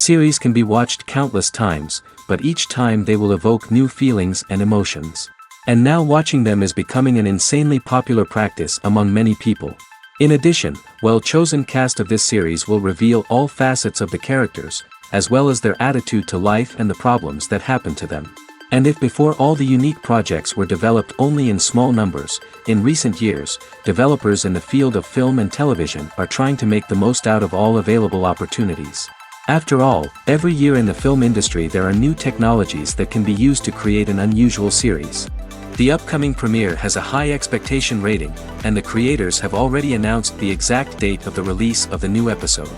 Series can be watched countless times, but each time they will evoke new feelings and emotions. And now watching them is becoming an insanely popular practice among many people. In addition, well-chosen cast of this series will reveal all facets of the characters, as well as their attitude to life and the problems that happen to them. And if before all the unique projects were developed only in small numbers, in recent years, developers in the field of film and television are trying to make the most out of all available opportunities. After all, every year in the film industry there are new technologies that can be used to create an unusual series. The upcoming premiere has a high expectation rating, and the creators have already announced the exact date of the release of the new episode.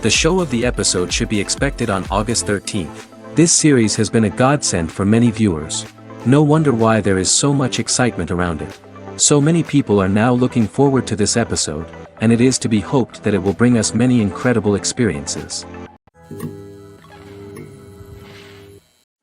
The show of the episode should be expected on August 13th. This series has been a godsend for many viewers. No wonder why there is so much excitement around it. So many people are now looking forward to this episode, and it is to be hoped that it will bring us many incredible experiences.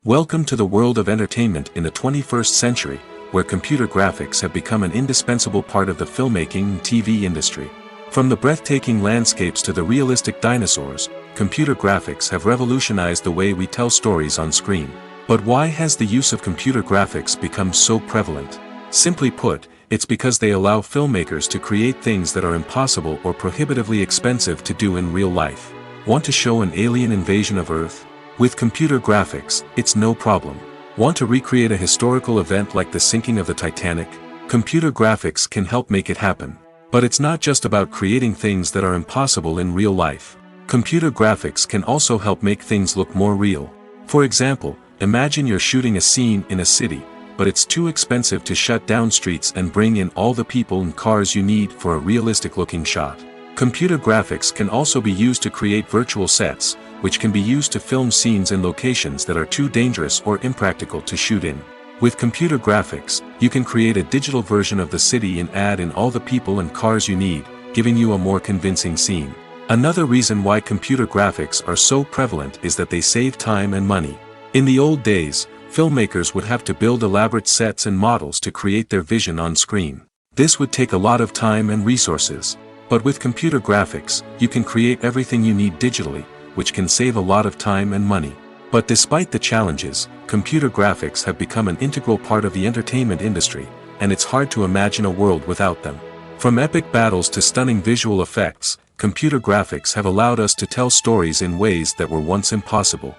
Welcome to the world of entertainment in the 21st century, where computer graphics have become an indispensable part of the filmmaking and TV industry. From the breathtaking landscapes to the realistic dinosaurs, computer graphics have revolutionized the way we tell stories on screen. But why has the use of computer graphics become so prevalent? Simply put, it's because they allow filmmakers to create things that are impossible or prohibitively expensive to do in real life. Want to show an alien invasion of Earth? With computer graphics, it's no problem. Want to recreate a historical event like the sinking of the Titanic? Computer graphics can help make it happen. But it's not just about creating things that are impossible in real life. Computer graphics can also help make things look more real. For example, imagine you're shooting a scene in a city, but it's too expensive to shut down streets and bring in all the people and cars you need for a realistic-looking shot. Computer graphics can also be used to create virtual sets, which can be used to film scenes in locations that are too dangerous or impractical to shoot in. With computer graphics, you can create a digital version of the city and add in all the people and cars you need, giving you a more convincing scene. Another reason why computer graphics are so prevalent is that they save time and money. In the old days, filmmakers would have to build elaborate sets and models to create their vision on screen. This would take a lot of time and resources. But with computer graphics, you can create everything you need digitally, which can save a lot of time and money. But despite the challenges, computer graphics have become an integral part of the entertainment industry, and it's hard to imagine a world without them. From epic battles to stunning visual effects, computer graphics have allowed us to tell stories in ways that were once impossible.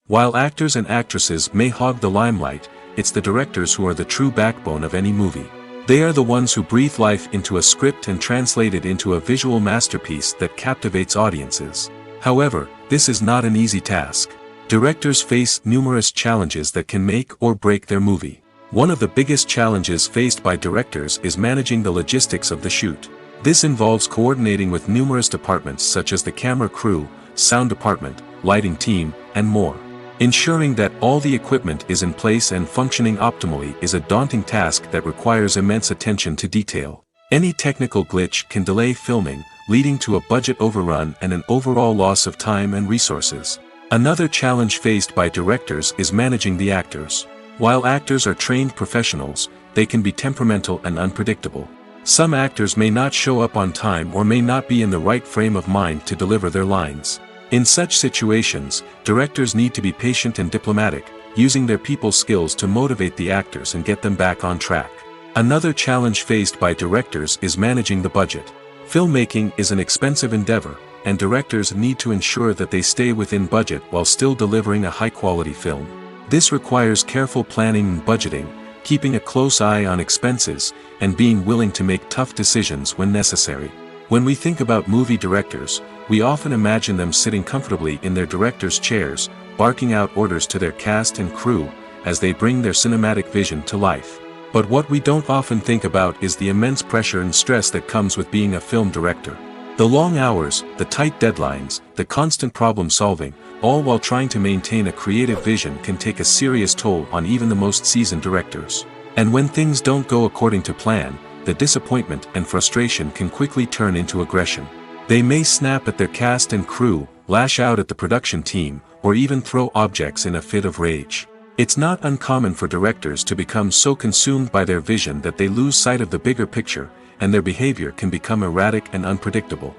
While actors and actresses may hog the limelight, it's the directors who are the true backbone of any movie. They are the ones who breathe life into a script and translate it into a visual masterpiece that captivates audiences. However, this is not an easy task. Directors face numerous challenges that can make or break their movie. One of the biggest challenges faced by directors is managing the logistics of the shoot. This involves coordinating with numerous departments such as the camera crew, sound department, lighting team, and more. Ensuring that all the equipment is in place and functioning optimally is a daunting task that requires immense attention to detail. Any technical glitch can delay filming, leading to a budget overrun and an overall loss of time and resources. Another challenge faced by directors is managing the actors. While actors are trained professionals, they can be temperamental and unpredictable. Some actors may not show up on time or may not be in the right frame of mind to deliver their lines. In such situations, directors need to be patient and diplomatic, using their people skills to motivate the actors and get them back on track. Another challenge faced by directors is managing the budget. Filmmaking is an expensive endeavor, and directors need to ensure that they stay within budget while still delivering a high-quality film. This requires careful planning and budgeting, keeping a close eye on expenses, and being willing to make tough decisions when necessary. When we think about movie directors, we often imagine them sitting comfortably in their director's chairs, barking out orders to their cast and crew, as they bring their cinematic vision to life. But what we don't often think about is the immense pressure and stress that comes with being a film director. The long hours, the tight deadlines, the constant problem solving, all while trying to maintain a creative vision can take a serious toll on even the most seasoned directors. And when things don't go according to plan, the disappointment and frustration can quickly turn into aggression. They may snap at their cast and crew, lash out at the production team, or even throw objects in a fit of rage. It's not uncommon for directors to become so consumed by their vision that they lose sight of the bigger picture, and their behavior can become erratic and unpredictable.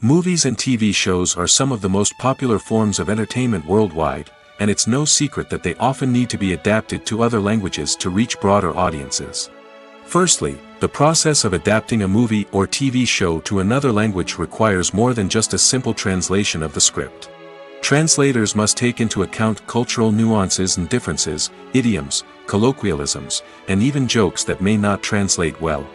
Movies and TV shows are some of the most popular forms of entertainment worldwide, and it's no secret that they often need to be adapted to other languages to reach broader audiences. Firstly, the process of adapting a movie or TV show to another language requires more than just a simple translation of the script. Translators must take into account cultural nuances and differences, idioms, colloquialisms, and even jokes that may not translate well.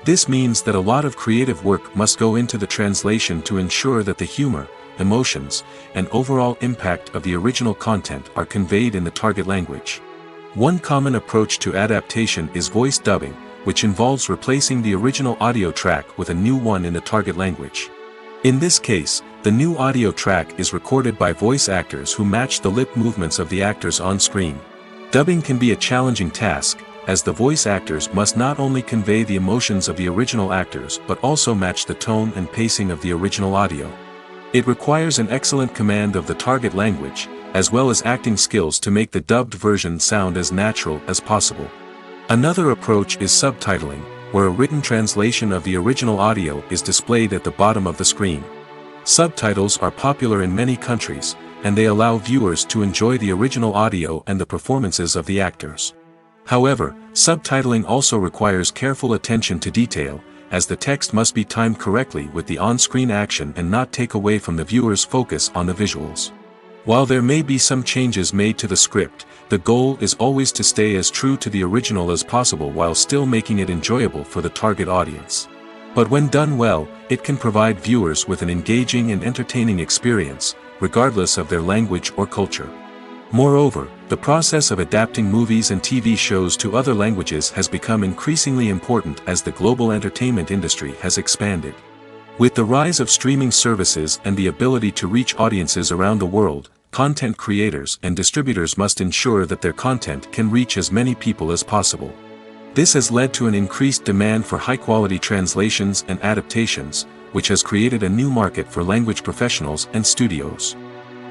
This means that a lot of creative work must go into the translation to ensure that the humor, emotions, and overall impact of the original content are conveyed in the target language. One common approach to adaptation is voice dubbing, which involves replacing the original audio track with a new one in the target language. In this case, the new audio track is recorded by voice actors who match the lip movements of the actors on screen. Dubbing can be a challenging task, as the voice actors must not only convey the emotions of the original actors but also match the tone and pacing of the original audio. It requires an excellent command of the target language, as well as acting skills to make the dubbed version sound as natural as possible. Another approach is subtitling, where a written translation of the original audio is displayed at the bottom of the screen. Subtitles are popular in many countries, and they allow viewers to enjoy the original audio and the performances of the actors. However, subtitling also requires careful attention to detail, as the text must be timed correctly with the on-screen action and not take away from the viewer's focus on the visuals. While there may be some changes made to the script, the goal is always to stay as true to the original as possible while still making it enjoyable for the target audience. But when done well, it can provide viewers with an engaging and entertaining experience, regardless of their language or culture. Moreover, the process of adapting movies and TV shows to other languages has become increasingly important as the global entertainment industry has expanded. With the rise of streaming services and the ability to reach audiences around the world, content creators and distributors must ensure that their content can reach as many people as possible. This has led to an increased demand for high-quality translations and adaptations, which has created a new market for language professionals and studios.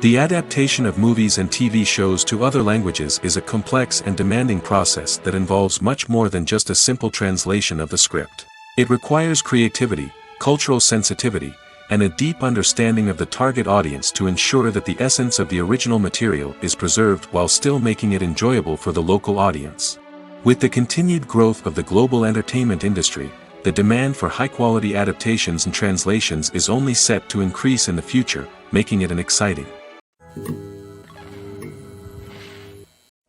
The adaptation of movies and TV shows to other languages is a complex and demanding process that involves much more than just a simple translation of the script. It requires creativity, cultural sensitivity, and a deep understanding of the target audience to ensure that the essence of the original material is preserved while still making it enjoyable for the local audience. With the continued growth of the global entertainment industry, the demand for high-quality adaptations and translations is only set to increase in the future, making it an exciting.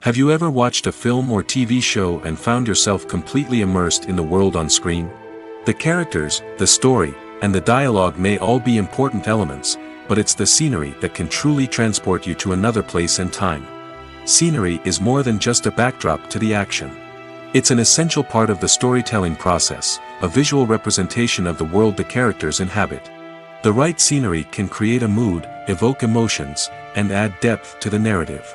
Have you ever watched a film or TV show and found yourself completely immersed in the world on screen? The characters, the story, and the dialogue may all be important elements, but it's the scenery that can truly transport you to another place and time. Scenery is more than just a backdrop to the action. It's an essential part of the storytelling process, a visual representation of the world the characters inhabit. The right scenery can create a mood, evoke emotions, and add depth to the narrative.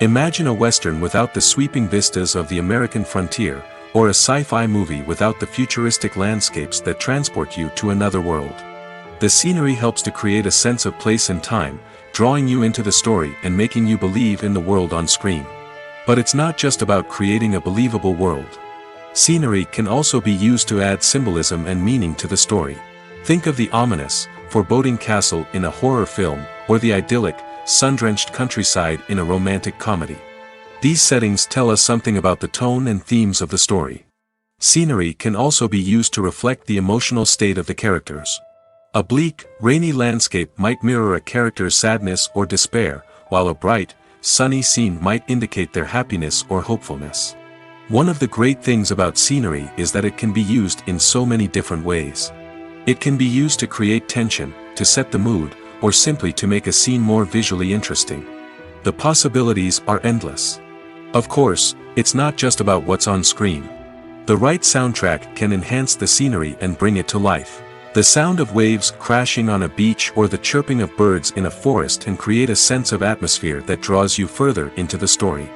Imagine a Western without the sweeping vistas of the American frontier, or a sci-fi movie without the futuristic landscapes that transport you to another world. The scenery helps to create a sense of place and time, drawing you into the story and making you believe in the world on screen. But it's not just about creating a believable world. Scenery can also be used to add symbolism and meaning to the story. Think of the ominous, foreboding castle in a horror film, or the idyllic, sun-drenched countryside in a romantic comedy. These settings tell us something about the tone and themes of the story. Scenery can also be used to reflect the emotional state of the characters. A bleak, rainy landscape might mirror a character's sadness or despair, while a bright, sunny scene might indicate their happiness or hopefulness. One of the great things about scenery is that it can be used in so many different ways. It can be used to create tension, to set the mood, or simply to make a scene more visually interesting. The possibilities are endless. Of course, it's not just about what's on screen. The right soundtrack can enhance the scenery and bring it to life. The sound of waves crashing on a beach or the chirping of birds in a forest can create a sense of atmosphere that draws you further into the story.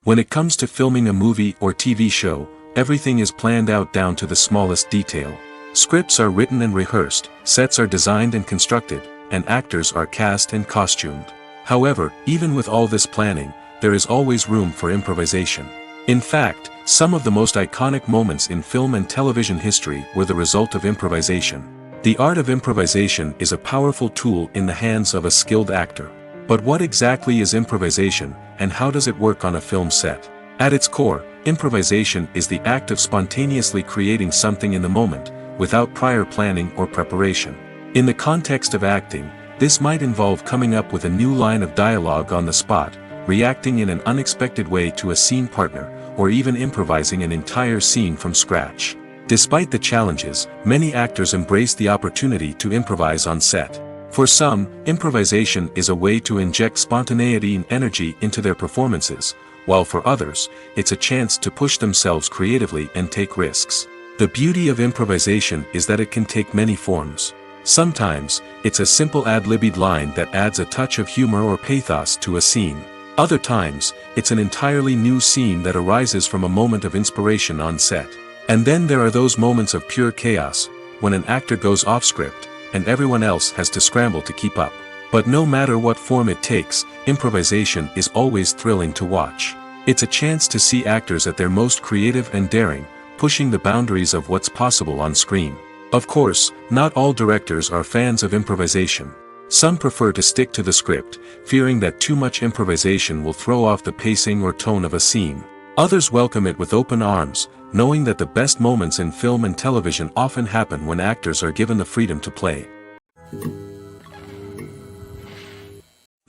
When it comes to filming a movie or TV show, everything is planned out down to the smallest detail. Scripts are written and rehearsed, sets are designed and constructed, and actors are cast and costumed. However, even with all this planning, there is always room for improvisation. In fact, Some of the most iconic moments in film and television history were the result of improvisation. The art of improvisation is a powerful tool in the hands of a skilled actor. But what exactly is improvisation, and how does it work on a film set? At its core, improvisation is the act of spontaneously creating something in the moment, without prior planning or preparation. In the context of acting, this might involve coming up with a new line of dialogue on the spot, reacting in an unexpected way to a scene partner, or even improvising an entire scene from scratch. Despite the challenges, many actors embrace the opportunity to improvise on set. For some, improvisation is a way to inject spontaneity and energy into their performances, while for others, it's a chance to push themselves creatively and take risks. The beauty of improvisation is that it can take many forms. Sometimes, it's a simple ad-libbed line that adds a touch of humor or pathos to a scene. Other times, it's an entirely new scene that arises from a moment of inspiration on set. And then there are those moments of pure chaos, when an actor goes off script, and everyone else has to scramble to keep up. But no matter what form it takes, improvisation is always thrilling to watch. It's a chance to see actors at their most creative and daring, pushing the boundaries of what's possible on screen. Of course, not all directors are fans of improvisation. Some prefer to stick to the script, fearing that too much improvisation will throw off the pacing or tone of a scene. Others welcome it with open arms, knowing that the best moments in film and television often happen when actors are given the freedom to play.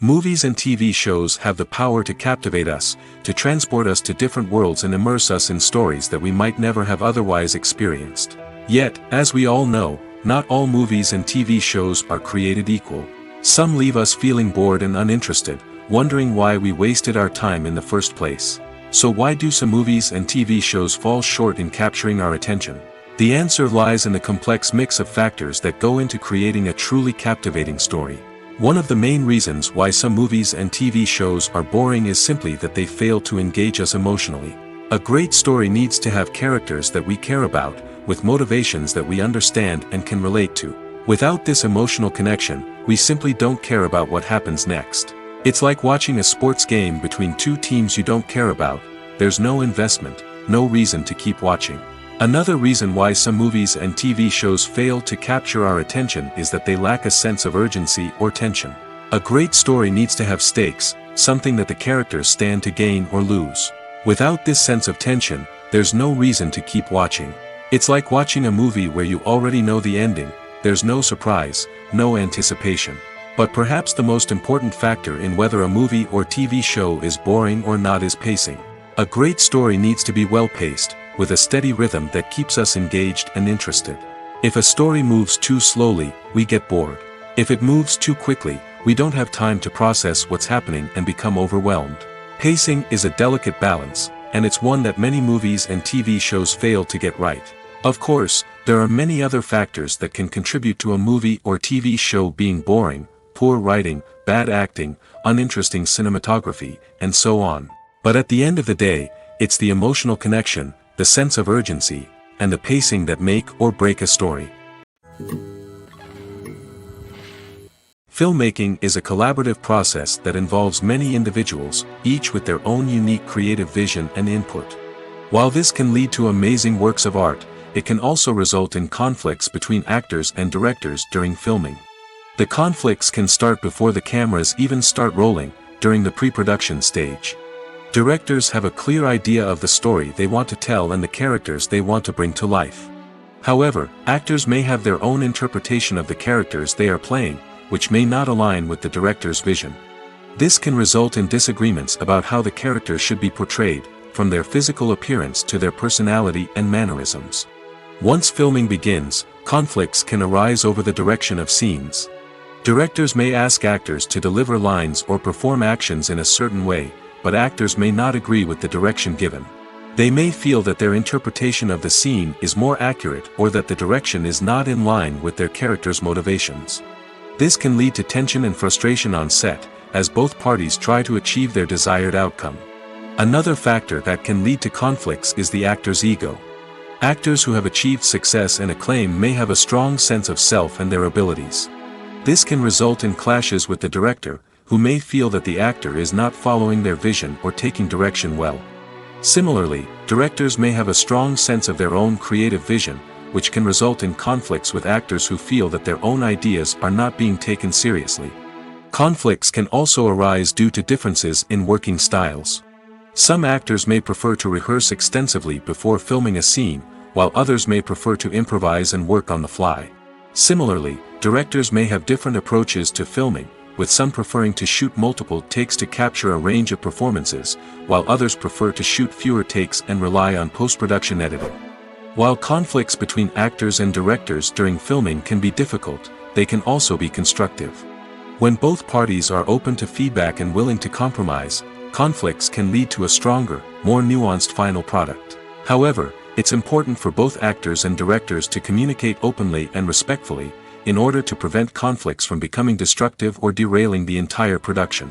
Movies and TV shows have the power to captivate us, to transport us to different worlds and immerse us in stories that we might never have otherwise experienced. Yet, as we all know, not all movies and TV shows are created equal. Some leave us feeling bored and uninterested, wondering why we wasted our time in the first place. So why do some movies and TV shows fall short in capturing our attention? The answer lies in the complex mix of factors that go into creating a truly captivating story. One of the main reasons why some movies and TV shows are boring is simply that they fail to engage us emotionally. A great story needs to have characters that we care about, with motivations that we understand and can relate to. Without this emotional connection, we simply don't care about what happens next. It's like watching a sports game between two teams you don't care about. There's no investment, no reason to keep watching. Another reason why some movies and TV shows fail to capture our attention is that they lack a sense of urgency or tension. A great story needs to have stakes, something that the characters stand to gain or lose. Without this sense of tension, there's no reason to keep watching. It's like watching a movie where you already know the ending. There's no surprise, no anticipation. But perhaps the most important factor in whether a movie or TV show is boring or not is pacing. A great story needs to be well-paced, with a steady rhythm that keeps us engaged and interested. If a story moves too slowly, we get bored. If it moves too quickly, we don't have time to process what's happening and become overwhelmed. Pacing is a delicate balance, and it's one that many movies and TV shows fail to get right. Of course, there are many other factors that can contribute to a movie or TV show being boring: poor writing, bad acting, uninteresting cinematography, and so on. But at the end of the day, it's the emotional connection, the sense of urgency, and the pacing that make or break a story. Filmmaking is a collaborative process that involves many individuals, each with their own unique creative vision and input. While this can lead to amazing works of art, it can also result in conflicts between actors and directors during filming. The conflicts can start before the cameras even start rolling, during the pre-production stage. Directors have a clear idea of the story they want to tell and the characters they want to bring to life. However, actors may have their own interpretation of the characters they are playing, which may not align with the director's vision. This can result in disagreements about how the characters should be portrayed, from their physical appearance to their personality and mannerisms. Once filming begins, conflicts can arise over the direction of scenes. Directors may ask actors to deliver lines or perform actions in a certain way, but actors may not agree with the direction given. They may feel that their interpretation of the scene is more accurate or that the direction is not in line with their character's motivations. This can lead to tension and frustration on set, as both parties try to achieve their desired outcome. Another factor that can lead to conflicts is the actor's ego. Actors who have achieved success and acclaim may have a strong sense of self and their abilities. This can result in clashes with the director, who may feel that the actor is not following their vision or taking direction well. Similarly, directors may have a strong sense of their own creative vision, which can result in conflicts with actors who feel that their own ideas are not being taken seriously. Conflicts can also arise due to differences in working styles. Some actors may prefer to rehearse extensively before filming a scene, while others may prefer to improvise and work on the fly. Similarly, directors may have different approaches to filming, with some preferring to shoot multiple takes to capture a range of performances, while others prefer to shoot fewer takes and rely on post-production editing. While conflicts between actors and directors during filming can be difficult, they can also be constructive. When both parties are open to feedback and willing to compromise, conflicts can lead to a stronger, more nuanced final product. However, it's important for both actors and directors to communicate openly and respectfully, in order to prevent conflicts from becoming destructive or derailing the entire production.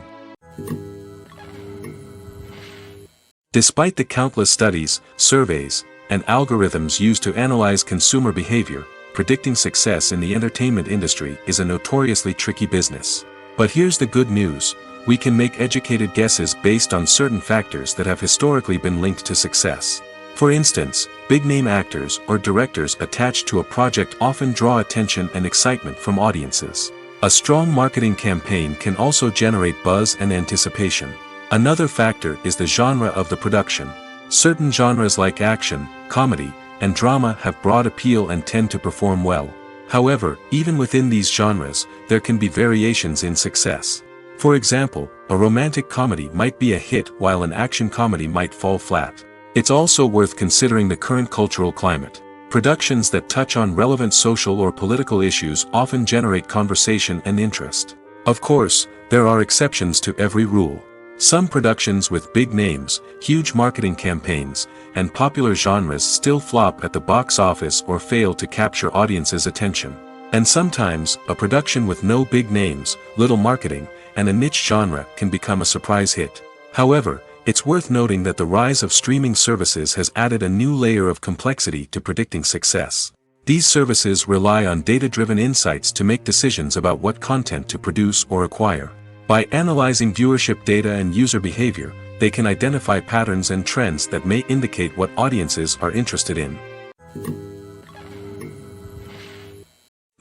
Despite the countless studies, surveys, and algorithms used to analyze consumer behavior, predicting success in the entertainment industry is a notoriously tricky business. But here's the good news: we can make educated guesses based on certain factors that have historically been linked to success. For instance, big-name actors or directors attached to a project often draw attention and excitement from audiences. A strong marketing campaign can also generate buzz and anticipation. Another factor is the genre of the production. Certain genres like action, comedy, and drama have broad appeal and tend to perform well. However, even within these genres, there can be variations in success. For example, a romantic comedy might be a hit while an action comedy might fall flat. It's also worth considering the current cultural climate. Productions that touch on relevant social or political issues often generate conversation and interest. Of course, there are exceptions to every rule. Some productions with big names, huge marketing campaigns, and popular genres still flop at the box office or fail to capture audiences' attention. And sometimes, a production with no big names, little marketing, and a niche genre can become a surprise hit. However, it's worth noting that the rise of streaming services has added a new layer of complexity to predicting success. These services rely on data-driven insights to make decisions about what content to produce or acquire. By analyzing viewership data and user behavior, they can identify patterns and trends that may indicate what audiences are interested in.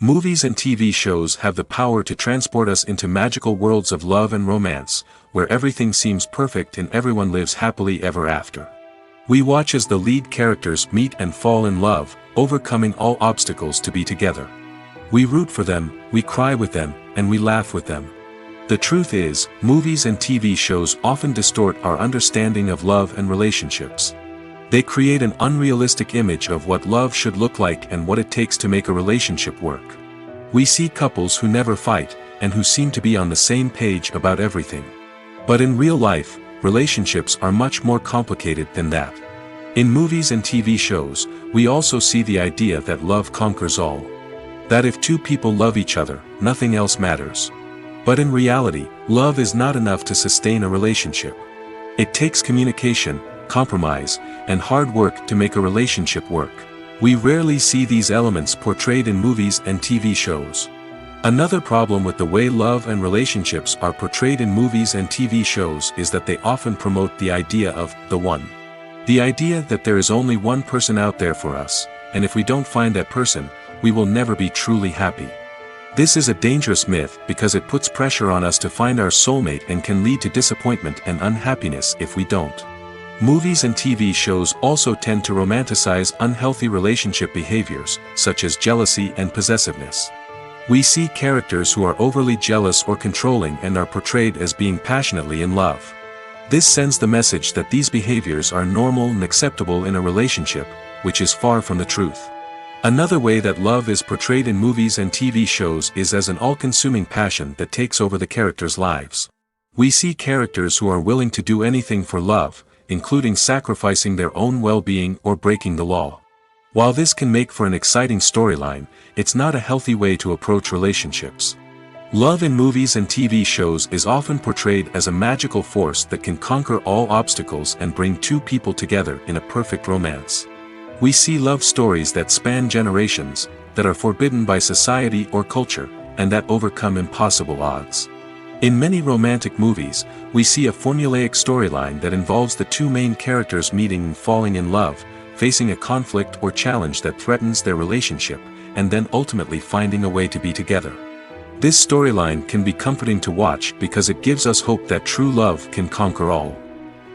Movies and TV shows have the power to transport us into magical worlds of love and romance, where everything seems perfect and everyone lives happily ever after. We watch as the lead characters meet and fall in love, overcoming all obstacles to be together. We root for them, we cry with them, and we laugh with them. The truth is, movies and TV shows often distort our understanding of love and relationships. They create an unrealistic image of what love should look like and what it takes to make a relationship work. We see couples who never fight, and who seem to be on the same page about everything. But in real life, relationships are much more complicated than that. In movies and TV shows, we also see the idea that love conquers all. That if two people love each other, nothing else matters. But in reality, love is not enough to sustain a relationship. It takes communication, compromise, and hard work to make a relationship work. We rarely see these elements portrayed in movies and TV shows. Another problem with the way love and relationships are portrayed in movies and TV shows is that they often promote the idea of the one. The idea that there is only one person out there for us, and if we don't find that person, we will never be truly happy. This is a dangerous myth because it puts pressure on us to find our soulmate and can lead to disappointment and unhappiness if we don't. Movies and TV shows also tend to romanticize unhealthy relationship behaviors, such as jealousy and possessiveness. We see characters who are overly jealous or controlling and are portrayed as being passionately in love. This sends the message that these behaviors are normal and acceptable in a relationship, which is far from the truth. Another way that love is portrayed in movies and TV shows is as an all-consuming passion that takes over the characters' lives. We see characters who are willing to do anything for love, including sacrificing their own well-being or breaking the law. While this can make for an exciting storyline, it's not a healthy way to approach relationships. Love in movies and TV shows is often portrayed as a magical force that can conquer all obstacles and bring two people together in a perfect romance. We see love stories that span generations, that are forbidden by society or culture, and that overcome impossible odds. In many romantic movies, we see a formulaic storyline that involves the two main characters meeting and falling in love, facing a conflict or challenge that threatens their relationship, and then ultimately finding a way to be together. This storyline can be comforting to watch because it gives us hope that true love can conquer all.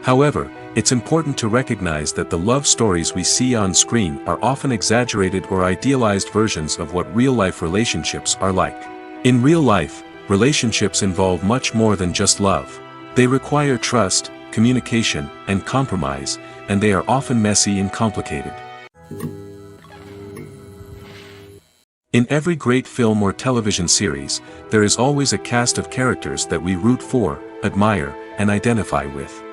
However, it's important to recognize that the love stories we see on screen are often exaggerated or idealized versions of what real-life relationships are like. In real life, relationships involve much more than just love. They require trust, communication, and compromise, and they are often messy and complicated. In every great film or television series, there is always a cast of characters that we root for, admire, and identify with.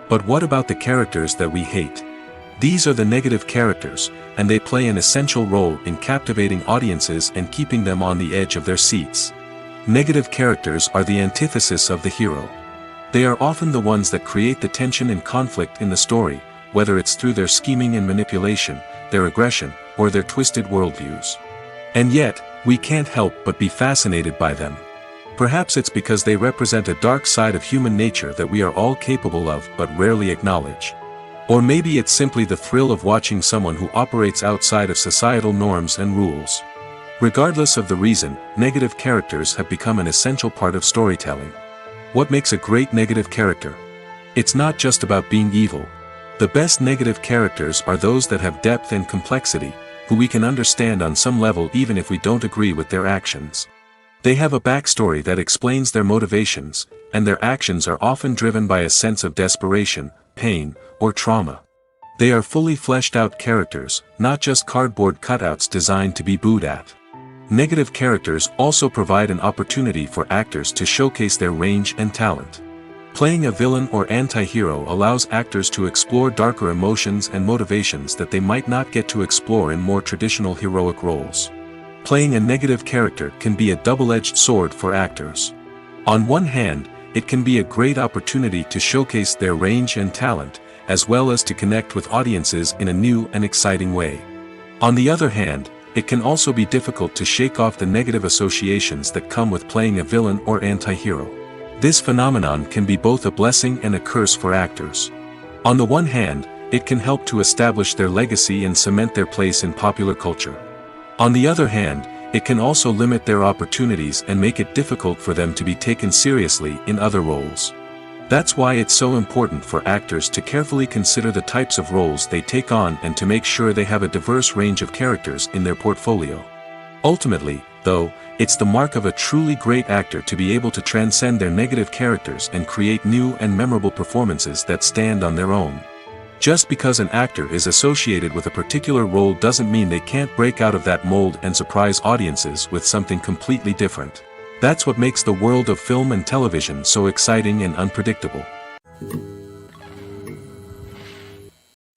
But what about the characters that we hate? These are the negative characters, and they play an essential role in captivating audiences and keeping them on the edge of their seats. Negative characters are the antithesis of the hero. They are often the ones that create the tension and conflict in the story, whether it's through their scheming and manipulation, their aggression, or their twisted worldviews. And yet, we can't help but be fascinated by them. Perhaps it's because they represent a dark side of human nature that we are all capable of but rarely acknowledge. Or maybe it's simply the thrill of watching someone who operates outside of societal norms and rules. Regardless of the reason, negative characters have become an essential part of storytelling. What makes a great negative character? It's not just about being evil. The best negative characters are those that have depth and complexity, who we can understand on some level even if we don't agree with their actions. They have a backstory that explains their motivations, and their actions are often driven by a sense of desperation, pain, or trauma. They are fully fleshed out characters, not just cardboard cutouts designed to be booed at. Negative characters also provide an opportunity for actors to showcase their range and talent. Playing a villain or anti-hero allows actors to explore darker emotions and motivations that they might not get to explore in more traditional heroic roles. Playing a negative character can be a double-edged sword for actors. On one hand, it can be a great opportunity to showcase their range and talent, as well as to connect with audiences in a new and exciting way. On the other hand, it can also be difficult to shake off the negative associations that come with playing a villain or anti-hero. This phenomenon can be both a blessing and a curse for actors. On the one hand, it can help to establish their legacy and cement their place in popular culture. On the other hand, it can also limit their opportunities and make it difficult for them to be taken seriously in other roles. That's why it's so important for actors to carefully consider the types of roles they take on and to make sure they have a diverse range of characters in their portfolio. Ultimately, though, it's the mark of a truly great actor to be able to transcend their negative characters and create new and memorable performances that stand on their own. Just because an actor is associated with a particular role doesn't mean they can't break out of that mold and surprise audiences with something completely different. That's what makes the world of film and television so exciting and unpredictable.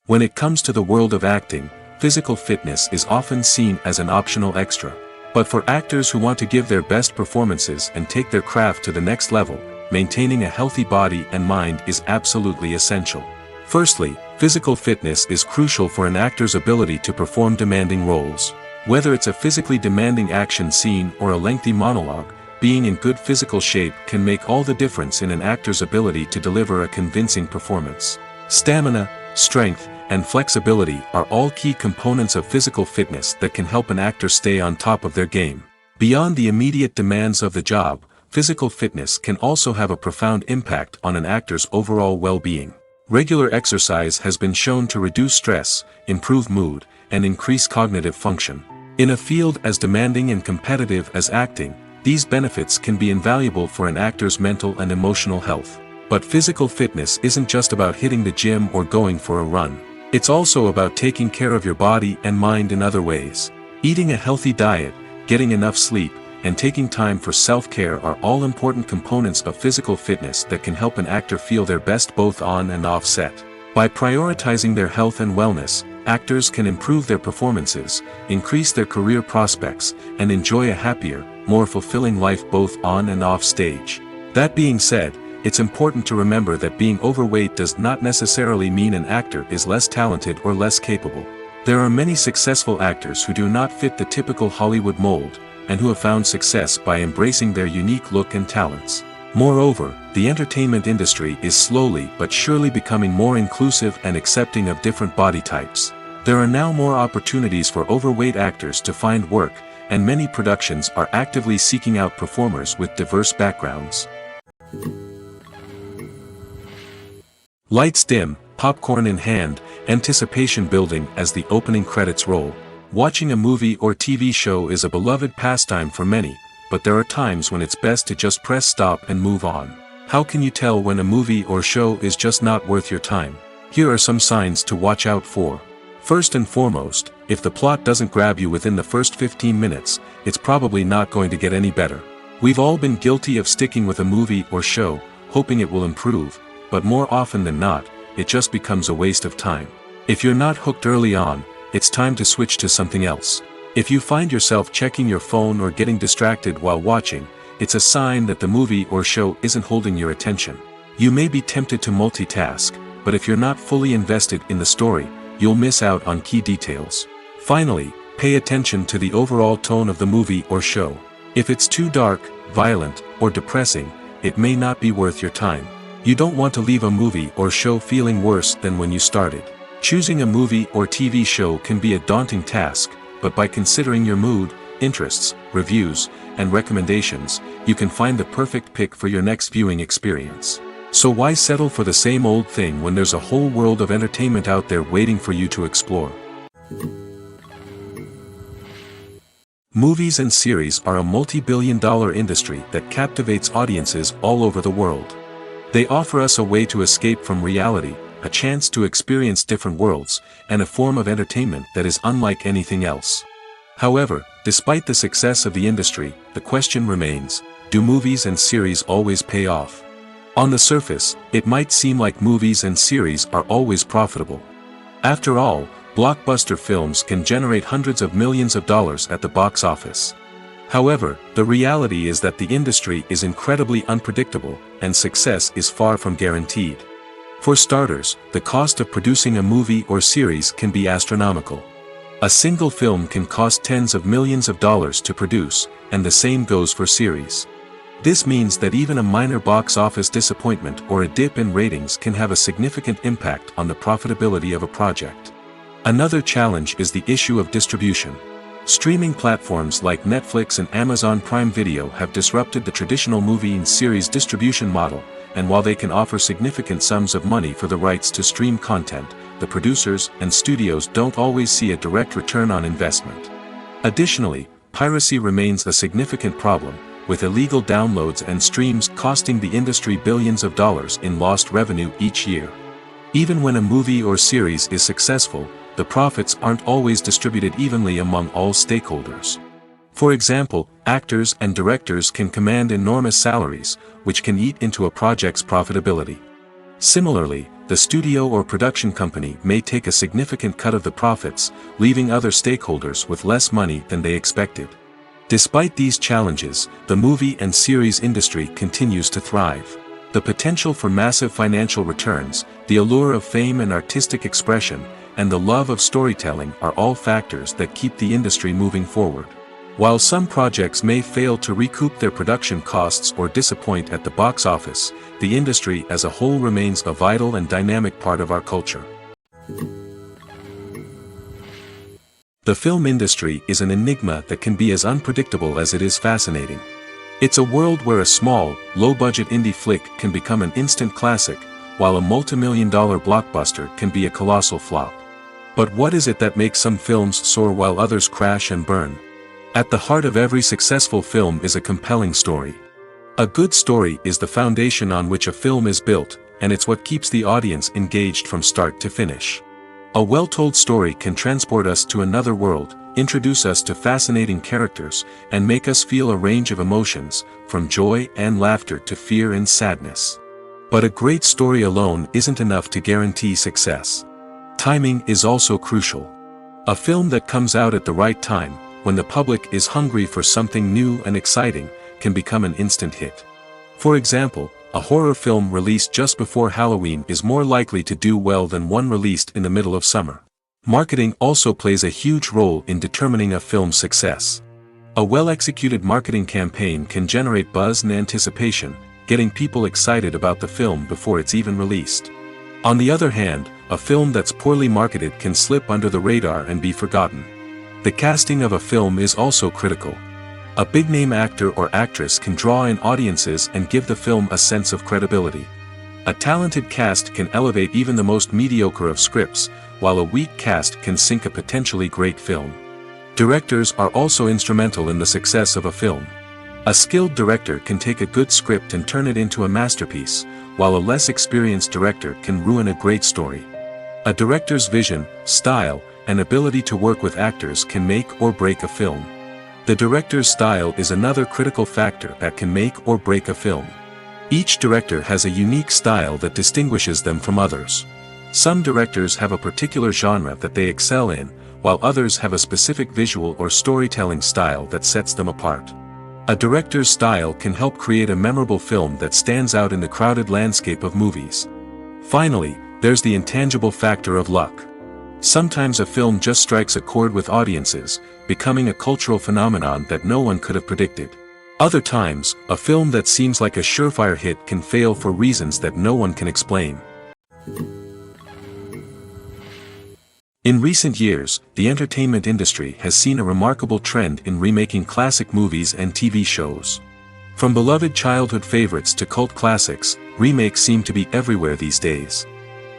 When it comes to the world of acting, physical fitness is often seen as an optional extra. But for actors who want to give their best performances and take their craft to the next level, maintaining a healthy body and mind is absolutely essential. Firstly, physical fitness is crucial for an actor's ability to perform demanding roles. Whether it's a physically demanding action scene or a lengthy monologue, being in good physical shape can make all the difference in an actor's ability to deliver a convincing performance. Stamina, strength, and flexibility are all key components of physical fitness that can help an actor stay on top of their game. Beyond the immediate demands of the job, physical fitness can also have a profound impact on an actor's overall well-being. Regular exercise has been shown to reduce stress, improve mood, and increase cognitive function. In a field as demanding and competitive as acting, these benefits can be invaluable for an actor's mental and emotional health. But physical fitness isn't just about hitting the gym or going for a run. It's also about taking care of your body and mind in other ways. Eating a healthy diet, getting enough sleep, and taking time for self-care are all important components of physical fitness that can help an actor feel their best both on and off set. By prioritizing their health and wellness, actors can improve their performances, increase their career prospects, and enjoy a happier, more fulfilling life both on and off stage. That being said, it's important to remember that being overweight does not necessarily mean an actor is less talented or less capable. There are many successful actors who do not fit the typical Hollywood mold, and who have found success by embracing their unique look and talents. Moreover, the entertainment industry is slowly but surely becoming more inclusive and accepting of different body types. There are now more opportunities for overweight actors to find work, and many productions are actively seeking out performers with diverse backgrounds. Lights dim, popcorn in hand, anticipation building as the opening credits roll. Watching a movie or TV show is a beloved pastime for many, but there are times when it's best to just press stop and move on. How can you tell when a movie or show is just not worth your time? Here are some signs to watch out for. First and foremost, if the plot doesn't grab you within the first 15 minutes, it's probably not going to get any better. We've all been guilty of sticking with a movie or show, hoping it will improve, but more often than not, it just becomes a waste of time. If you're not hooked early on, it's time to switch to something else. If you find yourself checking your phone or getting distracted while watching, it's a sign that the movie or show isn't holding your attention. You may be tempted to multitask, but if you're not fully invested in the story, you'll miss out on key details. Finally, pay attention to the overall tone of the movie or show. If it's too dark, violent, or depressing, it may not be worth your time. You don't want to leave a movie or show feeling worse than when you started. Choosing a movie or TV show can be a daunting task, but by considering your mood, interests, reviews, and recommendations, you can find the perfect pick for your next viewing experience. So why settle for the same old thing when there's a whole world of entertainment out there waiting for you to explore? Movies and series are a multi-billion-dollar industry that captivates audiences all over the world. They offer us a way to escape from reality, a chance to experience different worlds, and a form of entertainment that is unlike anything else. However, despite the success of the industry, the question remains, do movies and series always pay off? On the surface, it might seem like movies and series are always profitable. After all, blockbuster films can generate hundreds of millions of dollars at the box office. However, the reality is that the industry is incredibly unpredictable, and success is far from guaranteed. For starters, the cost of producing a movie or series can be astronomical. A single film can cost tens of millions of dollars to produce, and the same goes for series. This means that even a minor box office disappointment or a dip in ratings can have a significant impact on the profitability of a project. Another challenge is the issue of distribution. Streaming platforms like Netflix and Amazon Prime Video have disrupted the traditional movie and series distribution model, and while they can offer significant sums of money for the rights to stream content, the producers and studios don't always see a direct return on investment. Additionally, piracy remains a significant problem, with illegal downloads and streams costing the industry billions of dollars in lost revenue each year. Even when a movie or series is successful, the profits aren't always distributed evenly among all stakeholders. For example, actors and directors can command enormous salaries, which can eat into a project's profitability. Similarly, the studio or production company may take a significant cut of the profits, leaving other stakeholders with less money than they expected. Despite these challenges, the movie and series industry continues to thrive. The potential for massive financial returns, the allure of fame and artistic expression, and the love of storytelling are all factors that keep the industry moving forward. While some projects may fail to recoup their production costs or disappoint at the box office, the industry as a whole remains a vital and dynamic part of our culture. The film industry is an enigma that can be as unpredictable as it is fascinating. It's a world where a small, low-budget indie flick can become an instant classic, while a multi-million-dollar blockbuster can be a colossal flop. But what is it that makes some films soar while others crash and burn? At the heart of every successful film is a compelling story. A good story is the foundation on which a film is built, and it's what keeps the audience engaged from start to finish. A well-told story can transport us to another world, introduce us to fascinating characters, and make us feel a range of emotions, from joy and laughter to fear and sadness. But a great story alone isn't enough to guarantee success. Timing is also crucial. A film that comes out at the right time, when the public is hungry for something new and exciting, can become an instant hit. For example, a horror film released just before Halloween is more likely to do well than one released in the middle of summer. Marketing also plays a huge role in determining a film's success. A well-executed marketing campaign can generate buzz and anticipation, getting people excited about the film before it's even released. On the other hand, a film that's poorly marketed can slip under the radar and be forgotten. The casting of a film is also critical. A big-name actor or actress can draw in audiences and give the film a sense of credibility. A talented cast can elevate even the most mediocre of scripts, while a weak cast can sink a potentially great film. Directors are also instrumental in the success of a film. A skilled director can take a good script and turn it into a masterpiece, while a less experienced director can ruin a great story. A director's vision, style, and ability to work with actors can make or break a film. The director's style is another critical factor that can make or break a film. Each director has a unique style that distinguishes them from others. Some directors have a particular genre that they excel in, while others have a specific visual or storytelling style that sets them apart. A director's style can help create a memorable film that stands out in the crowded landscape of movies. Finally, there's the intangible factor of luck. Sometimes a film just strikes a chord with audiences, becoming a cultural phenomenon that no one could have predicted. Other times, a film that seems like a surefire hit can fail for reasons that no one can explain. In recent years, the entertainment industry has seen a remarkable trend in remaking classic movies and TV shows. From beloved childhood favorites to cult classics, remakes seem to be everywhere these days.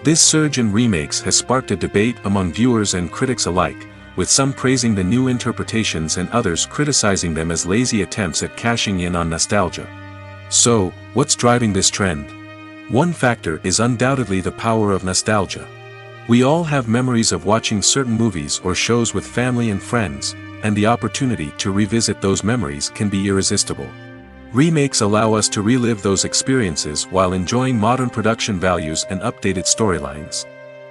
This surge in remakes has sparked a debate among viewers and critics alike, with some praising the new interpretations and others criticizing them as lazy attempts at cashing in on nostalgia. So, what's driving this trend? One factor is undoubtedly the power of nostalgia. We all have memories of watching certain movies or shows with family and friends, and the opportunity to revisit those memories can be irresistible. Remakes allow us to relive those experiences while enjoying modern production values and updated storylines.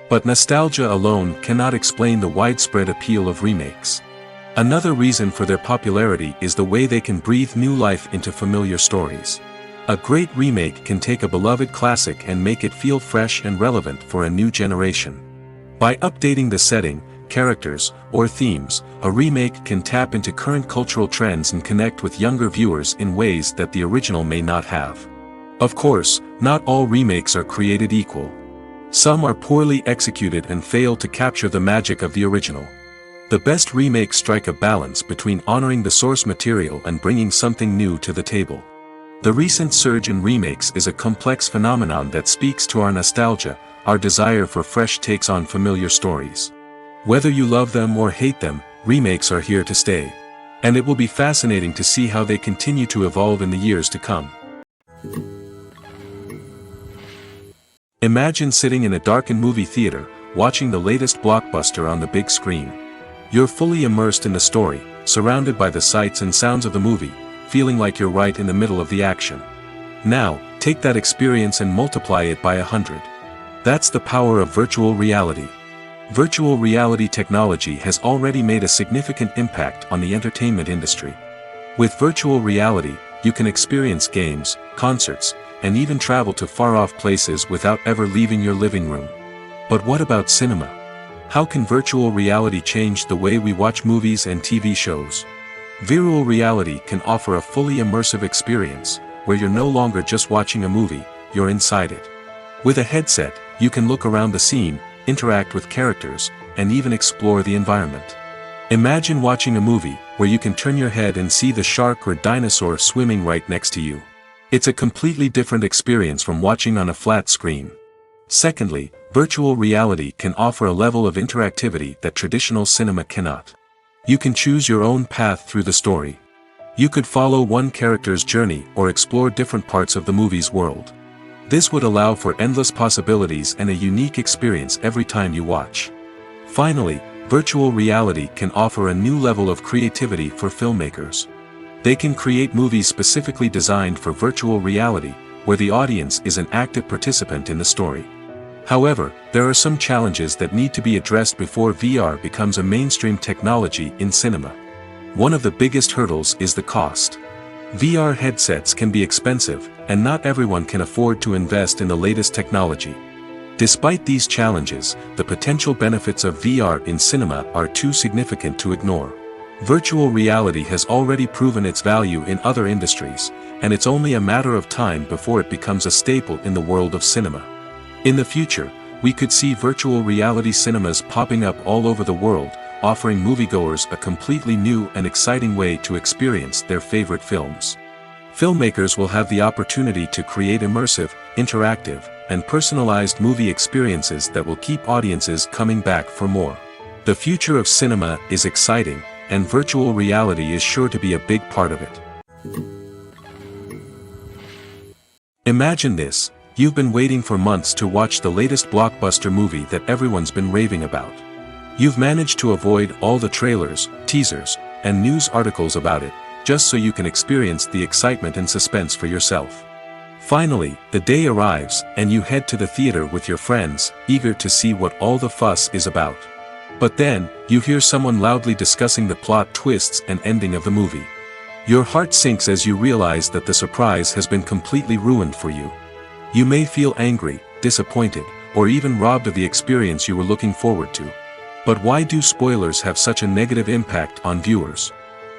But nostalgia alone cannot explain the widespread appeal of remakes. Another reason for their popularity is the way they can breathe new life into familiar stories. A great remake can take a beloved classic and make it feel fresh and relevant for a new generation. By updating the setting, characters, or themes, a remake can tap into current cultural trends and connect with younger viewers in ways that the original may not have. Of course, not all remakes are created equal. Some are poorly executed and fail to capture the magic of the original. The best remakes strike a balance between honoring the source material and bringing something new to the table. The recent surge in remakes is a complex phenomenon that speaks to our nostalgia, our desire for fresh takes on familiar stories. Whether you love them or hate them, remakes are here to stay. And it will be fascinating to see how they continue to evolve in the years to come. Imagine sitting in a darkened movie theater, watching the latest blockbuster on the big screen. You're fully immersed in the story, surrounded by the sights and sounds of the movie, feeling like you're right in the middle of the action. Now, take that experience and multiply it by 100. That's the power of virtual reality. Virtual reality technology has already made a significant impact on the entertainment industry. With virtual reality, you can experience games, concerts, and even travel to far-off places without ever leaving your living room. But what about cinema? How can virtual reality change the way we watch movies and TV shows? Virtual reality can offer a fully immersive experience, where you're no longer just watching a movie, you're inside it. With a headset, you can look around the scene, interact with characters, and even explore the environment. Imagine watching a movie where you can turn your head and see the shark or dinosaur swimming right next to you. It's a completely different experience from watching on a flat screen. Secondly, virtual reality can offer a level of interactivity that traditional cinema cannot. You can choose your own path through the story. You could follow one character's journey or explore different parts of the movie's world. This would allow for endless possibilities and a unique experience every time you watch. Finally, virtual reality can offer a new level of creativity for filmmakers. They can create movies specifically designed for virtual reality, where the audience is an active participant in the story. However, there are some challenges that need to be addressed before VR becomes a mainstream technology in cinema. One of the biggest hurdles is the cost. VR headsets can be expensive, and not everyone can afford to invest in the latest technology. Despite these challenges, the potential benefits of VR in cinema are too significant to ignore. Virtual reality has already proven its value in other industries, and it's only a matter of time before it becomes a staple in the world of cinema. In the future, we could see virtual reality cinemas popping up all over the world, offering moviegoers a completely new and exciting way to experience their favorite films. Filmmakers will have the opportunity to create immersive, interactive, and personalized movie experiences that will keep audiences coming back for more. The future of cinema is exciting, and virtual reality is sure to be a big part of it. Imagine this: you've been waiting for months to watch the latest blockbuster movie that everyone's been raving about. You've managed to avoid all the trailers, teasers, and news articles about it, just so you can experience the excitement and suspense for yourself. Finally, the day arrives, and you head to the theater with your friends, eager to see what all the fuss is about. But then, you hear someone loudly discussing the plot twists and ending of the movie. Your heart sinks as you realize that the surprise has been completely ruined for you. You may feel angry, disappointed, or even robbed of the experience you were looking forward to. But why do spoilers have such a negative impact on viewers?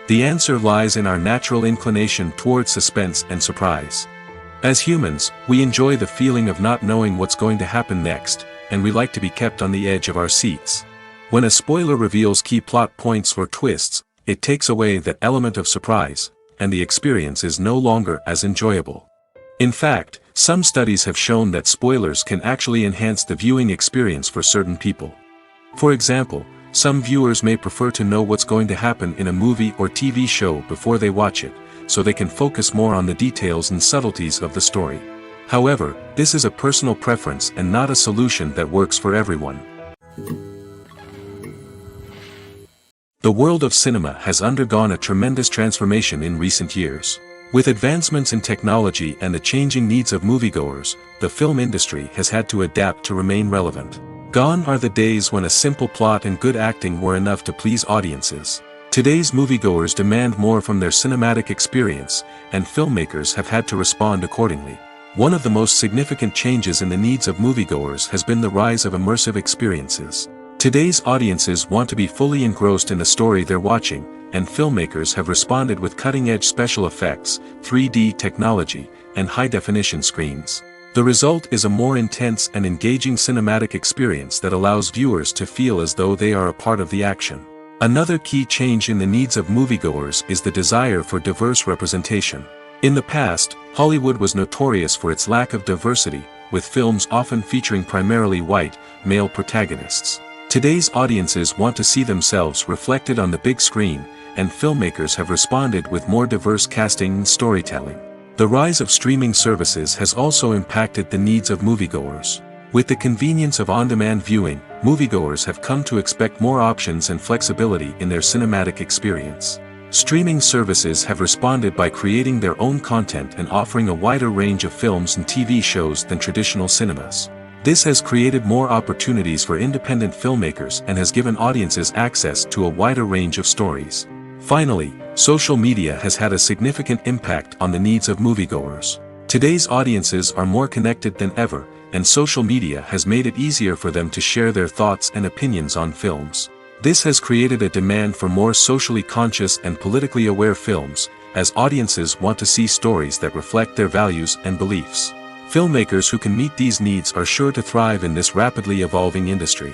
The answer lies in our natural inclination toward suspense and surprise. As humans, we enjoy the feeling of not knowing what's going to happen next, and we like to be kept on the edge of our seats. When a spoiler reveals key plot points or twists, it takes away that element of surprise, and the experience is no longer as enjoyable. In fact, some studies have shown that spoilers can actually enhance the viewing experience for certain people. For example, some viewers may prefer to know what's going to happen in a movie or TV show before they watch it, so they can focus more on the details and subtleties of the story. However, this is a personal preference and not a solution that works for everyone. The world of cinema has undergone a tremendous transformation in recent years. With advancements in technology and the changing needs of moviegoers, the film industry has had to adapt to remain relevant. Gone are the days when a simple plot and good acting were enough to please audiences. Today's moviegoers demand more from their cinematic experience, and filmmakers have had to respond accordingly. One of the most significant changes in the needs of moviegoers has been the rise of immersive experiences. Today's audiences want to be fully engrossed in the story they're watching, and filmmakers have responded with cutting-edge special effects, 3D technology, and high-definition screens. The result is a more intense and engaging cinematic experience that allows viewers to feel as though they are a part of the action. Another key change in the needs of moviegoers is the desire for diverse representation. In the past, Hollywood was notorious for its lack of diversity, with films often featuring primarily white, male protagonists. Today's audiences want to see themselves reflected on the big screen, and filmmakers have responded with more diverse casting and storytelling. The rise of streaming services has also impacted the needs of moviegoers. With the convenience of on-demand viewing, moviegoers have come to expect more options and flexibility in their cinematic experience. Streaming services have responded by creating their own content and offering a wider range of films and TV shows than traditional cinemas. This has created more opportunities for independent filmmakers and has given audiences access to a wider range of stories. Finally, social media has had a significant impact on the needs of moviegoers. Today's audiences are more connected than ever, and social media has made it easier for them to share their thoughts and opinions on films. This has created a demand for more socially conscious and politically aware films, as audiences want to see stories that reflect their values and beliefs. Filmmakers who can meet these needs are sure to thrive in this rapidly evolving industry.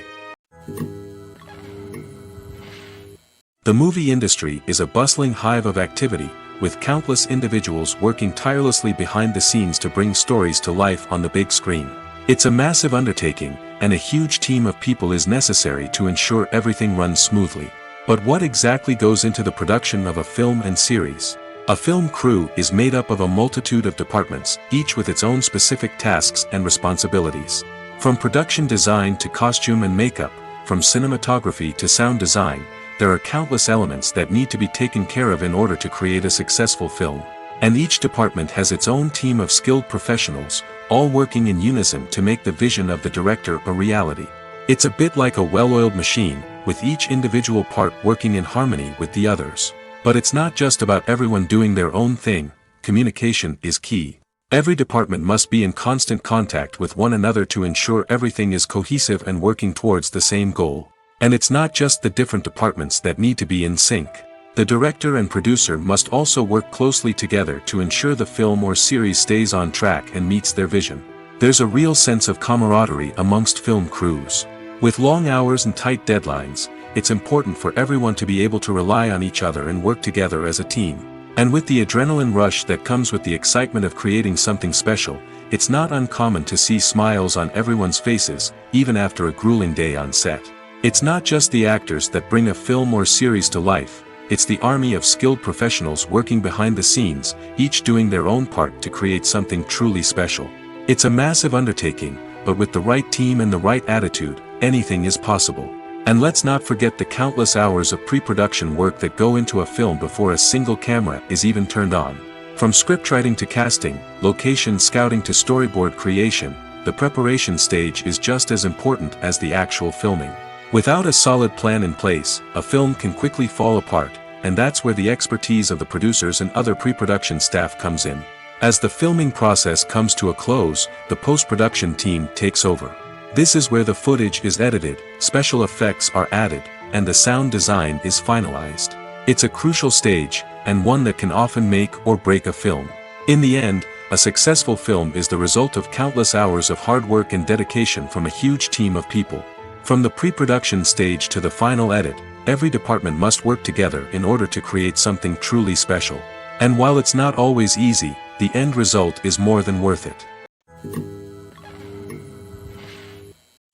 The movie industry is a bustling hive of activity, with countless individuals working tirelessly behind the scenes to bring stories to life on the big screen. It's a massive undertaking, and a huge team of people is necessary to ensure everything runs smoothly. But what exactly goes into the production of a film and series? A film crew is made up of a multitude of departments, each with its own specific tasks and responsibilities. From production design to costume and makeup, from cinematography to sound design, there are countless elements that need to be taken care of in order to create a successful film. And each department has its own team of skilled professionals, all working in unison to make the vision of the director a reality. It's a bit like a well-oiled machine, with each individual part working in harmony with the others. But it's not just about everyone doing their own thing. Communication is key. Every department must be in constant contact with one another to ensure everything is cohesive and working towards the same goal. And it's not just the different departments that need to be in sync. The director and producer must also work closely together to ensure the film or series stays on track and meets their vision. There's a real sense of camaraderie amongst film crews. With long hours and tight deadlines, it's important for everyone to be able to rely on each other and work together as a team. And with the adrenaline rush that comes with the excitement of creating something special, it's not uncommon to see smiles on everyone's faces, even after a grueling day on set. It's not just the actors that bring a film or series to life, it's the army of skilled professionals working behind the scenes, each doing their own part to create something truly special. It's a massive undertaking, but with the right team and the right attitude, anything is possible. And let's not forget the countless hours of pre-production work that go into a film before a single camera is even turned on. From scriptwriting to casting, location scouting to storyboard creation, the preparation stage is just as important as the actual filming. Without a solid plan in place, a film can quickly fall apart, and that's where the expertise of the producers and other pre-production staff comes in. As the filming process comes to a close, the post-production team takes over. This is where the footage is edited, special effects are added, and the sound design is finalized. It's a crucial stage, and one that can often make or break a film. In the end, a successful film is the result of countless hours of hard work and dedication from a huge team of people. From the pre-production stage to the final edit, every department must work together in order to create something truly special. And while it's not always easy, the end result is more than worth it.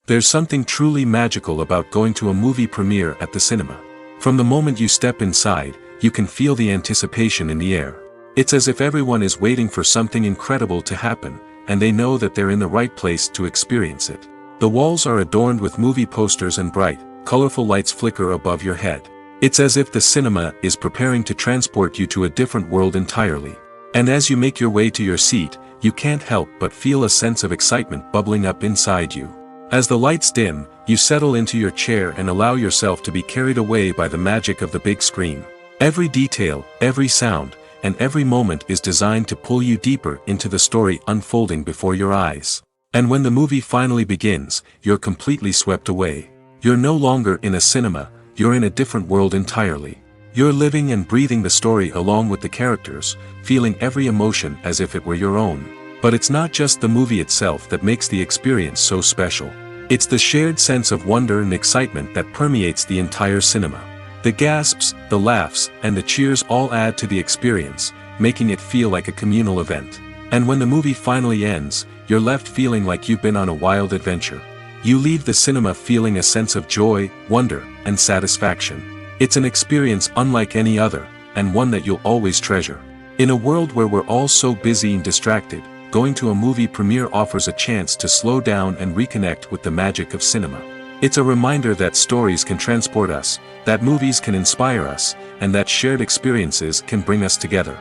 There's something truly magical about going to a movie premiere at the cinema. From the moment you step inside, you can feel the anticipation in the air. It's as if everyone is waiting for something incredible to happen, and they know that they're in the right place to experience it. The walls are adorned with movie posters and bright, colorful lights flicker above your head. It's as if the cinema is preparing to transport you to a different world entirely. And as you make your way to your seat, you can't help but feel a sense of excitement bubbling up inside you. As the lights dim, you settle into your chair and allow yourself to be carried away by the magic of the big screen. Every detail, every sound, and every moment is designed to pull you deeper into the story unfolding before your eyes. And when the movie finally begins, you're completely swept away. You're no longer in a cinema, you're in a different world entirely. You're living and breathing the story along with the characters, feeling every emotion as if it were your own. But it's not just the movie itself that makes the experience so special. It's the shared sense of wonder and excitement that permeates the entire cinema. The gasps, the laughs, and the cheers all add to the experience, making it feel like a communal event. And when the movie finally ends, you're left feeling like you've been on a wild adventure. You leave the cinema feeling a sense of joy, wonder, and satisfaction. It's an experience unlike any other, and one that you'll always treasure. In a world where we're all so busy and distracted, going to a movie premiere offers a chance to slow down and reconnect with the magic of cinema. It's a reminder that stories can transport us, that movies can inspire us, and that shared experiences can bring us together.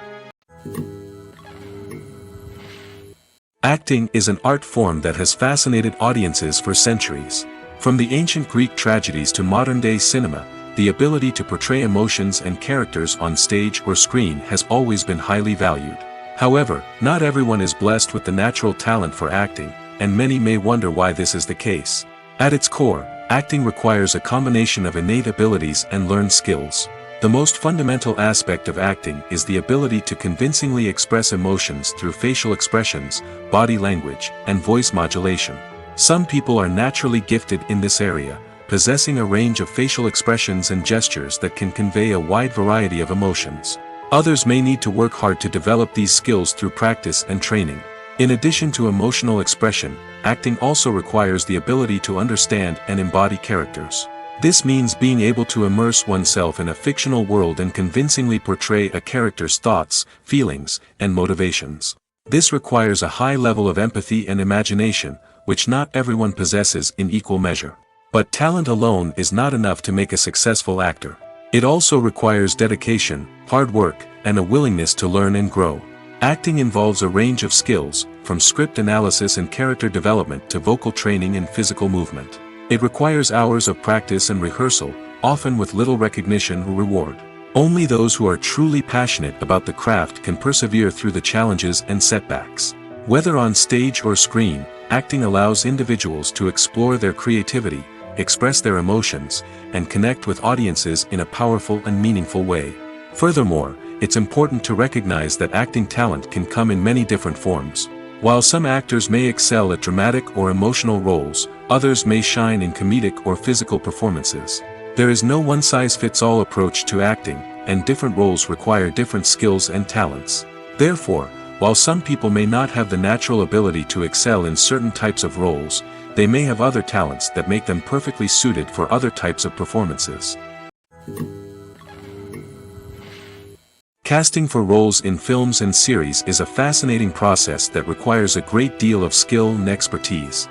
Acting is an art form that has fascinated audiences for centuries. From the ancient Greek tragedies to modern-day cinema, the ability to portray emotions and characters on stage or screen has always been highly valued. However, not everyone is blessed with the natural talent for acting, and many may wonder why this is the case. At its core, acting requires a combination of innate abilities and learned skills. The most fundamental aspect of acting is the ability to convincingly express emotions through facial expressions, body language, and voice modulation. Some people are naturally gifted in this area, possessing a range of facial expressions and gestures that can convey a wide variety of emotions. Others may need to work hard to develop these skills through practice and training. In addition to emotional expression, acting also requires the ability to understand and embody characters. This means being able to immerse oneself in a fictional world and convincingly portray a character's thoughts, feelings, and motivations. This requires a high level of empathy and imagination, which not everyone possesses in equal measure. But talent alone is not enough to make a successful actor. It also requires dedication, hard work, and a willingness to learn and grow. Acting involves a range of skills, from script analysis and character development to vocal training and physical movement. It requires hours of practice and rehearsal, often with little recognition or reward. Only those who are truly passionate about the craft can persevere through the challenges and setbacks. Whether on stage or screen, acting allows individuals to explore their creativity, express their emotions, and connect with audiences in a powerful and meaningful way. Furthermore, it's important to recognize that acting talent can come in many different forms. While some actors may excel at dramatic or emotional roles, others may shine in comedic or physical performances. There is no one-size-fits-all approach to acting, and different roles require different skills and talents. Therefore, while some people may not have the natural ability to excel in certain types of roles, they may have other talents that make them perfectly suited for other types of performances. Casting for roles in films and series is a fascinating process that requires a great deal of skill and expertise.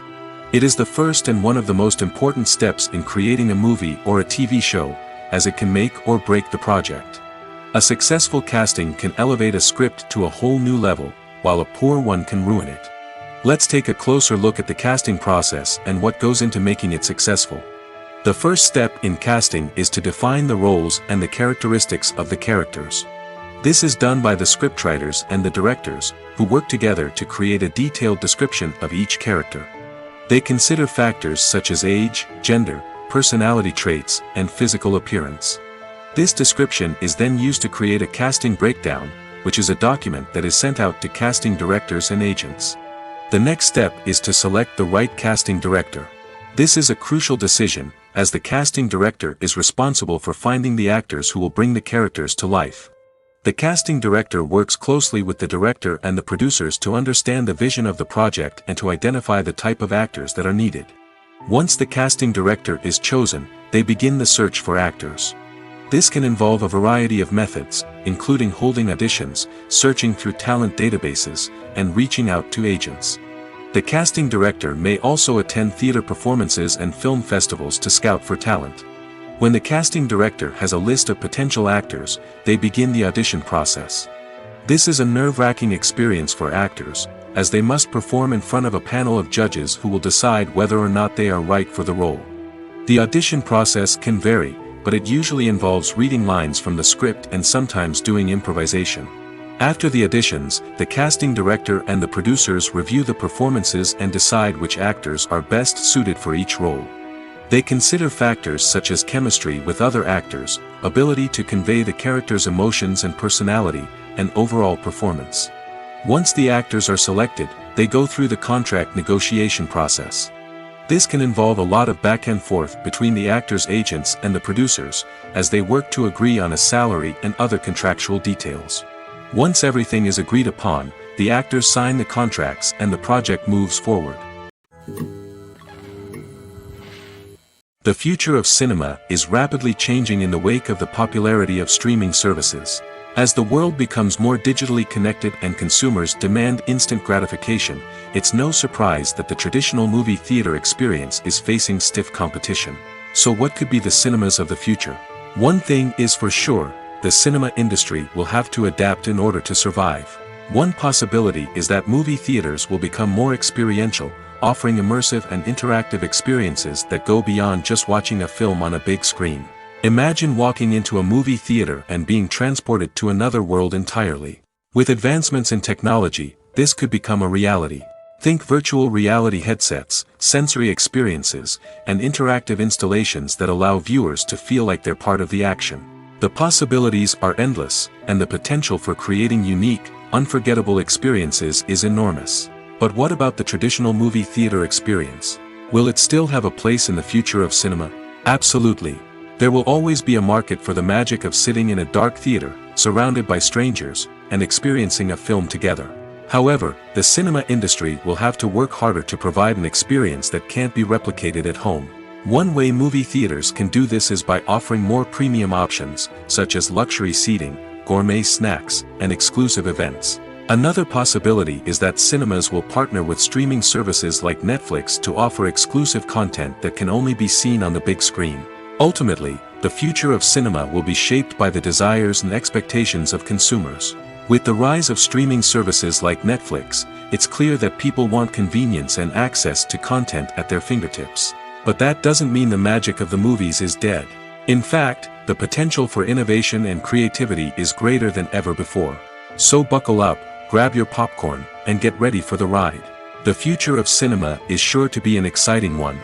It is the first and one of the most important steps in creating a movie or a TV show, as it can make or break the project. A successful casting can elevate a script to a whole new level, while a poor one can ruin it. Let's take a closer look at the casting process and what goes into making it successful. The first step in casting is to define the roles and the characteristics of the characters. This is done by the scriptwriters and the directors, who work together to create a detailed description of each character. They consider factors such as age, gender, personality traits, and physical appearance. This description is then used to create a casting breakdown, which is a document that is sent out to casting directors and agents. The next step is to select the right casting director. This is a crucial decision, as the casting director is responsible for finding the actors who will bring the characters to life. The casting director works closely with the director and the producers to understand the vision of the project and to identify the type of actors that are needed. Once the casting director is chosen, they begin the search for actors. This can involve a variety of methods, including holding auditions, searching through talent databases, and reaching out to agents. The casting director may also attend theater performances and film festivals to scout for talent. When the casting director has a list of potential actors, they begin the audition process. This is a nerve-wracking experience for actors, as they must perform in front of a panel of judges who will decide whether or not they are right for the role. The audition process can vary, but it usually involves reading lines from the script and sometimes doing improvisation. After the auditions, the casting director and the producers review the performances and decide which actors are best suited for each role. They consider factors such as chemistry with other actors, ability to convey the character's emotions and personality, and overall performance. Once the actors are selected, they go through the contract negotiation process. This can involve a lot of back and forth between the actors' agents and the producers, as they work to agree on a salary and other contractual details. Once everything is agreed upon, the actors sign the contracts and the project moves forward. The future of cinema is rapidly changing in the wake of the popularity of streaming services. As the world becomes more digitally connected and consumers demand instant gratification, it's no surprise that the traditional movie theater experience is facing stiff competition. So what could be the cinemas of the future? One thing is for sure, the cinema industry will have to adapt in order to survive. One possibility is that movie theaters will become more experiential, offering immersive and interactive experiences that go beyond just watching a film on a big screen. Imagine walking into a movie theater and being transported to another world entirely. With advancements in technology, this could become a reality. Think virtual reality headsets, sensory experiences, and interactive installations that allow viewers to feel like they're part of the action. The possibilities are endless, and the potential for creating unique, unforgettable experiences is enormous. But what about the traditional movie theater experience? Will it still have a place in the future of cinema? Absolutely. There will always be a market for the magic of sitting in a dark theater, surrounded by strangers, and experiencing a film together. However, the cinema industry will have to work harder to provide an experience that can't be replicated at home. One way movie theaters can do this is by offering more premium options, such as luxury seating, gourmet snacks, and exclusive events. Another possibility is that cinemas will partner with streaming services like Netflix to offer exclusive content that can only be seen on the big screen. Ultimately, the future of cinema will be shaped by the desires and expectations of consumers. With the rise of streaming services like Netflix, it's clear that people want convenience and access to content at their fingertips. But that doesn't mean the magic of the movies is dead. In fact, the potential for innovation and creativity is greater than ever before. So buckle up, grab your popcorn, and get ready for the ride. The future of cinema is sure to be an exciting one.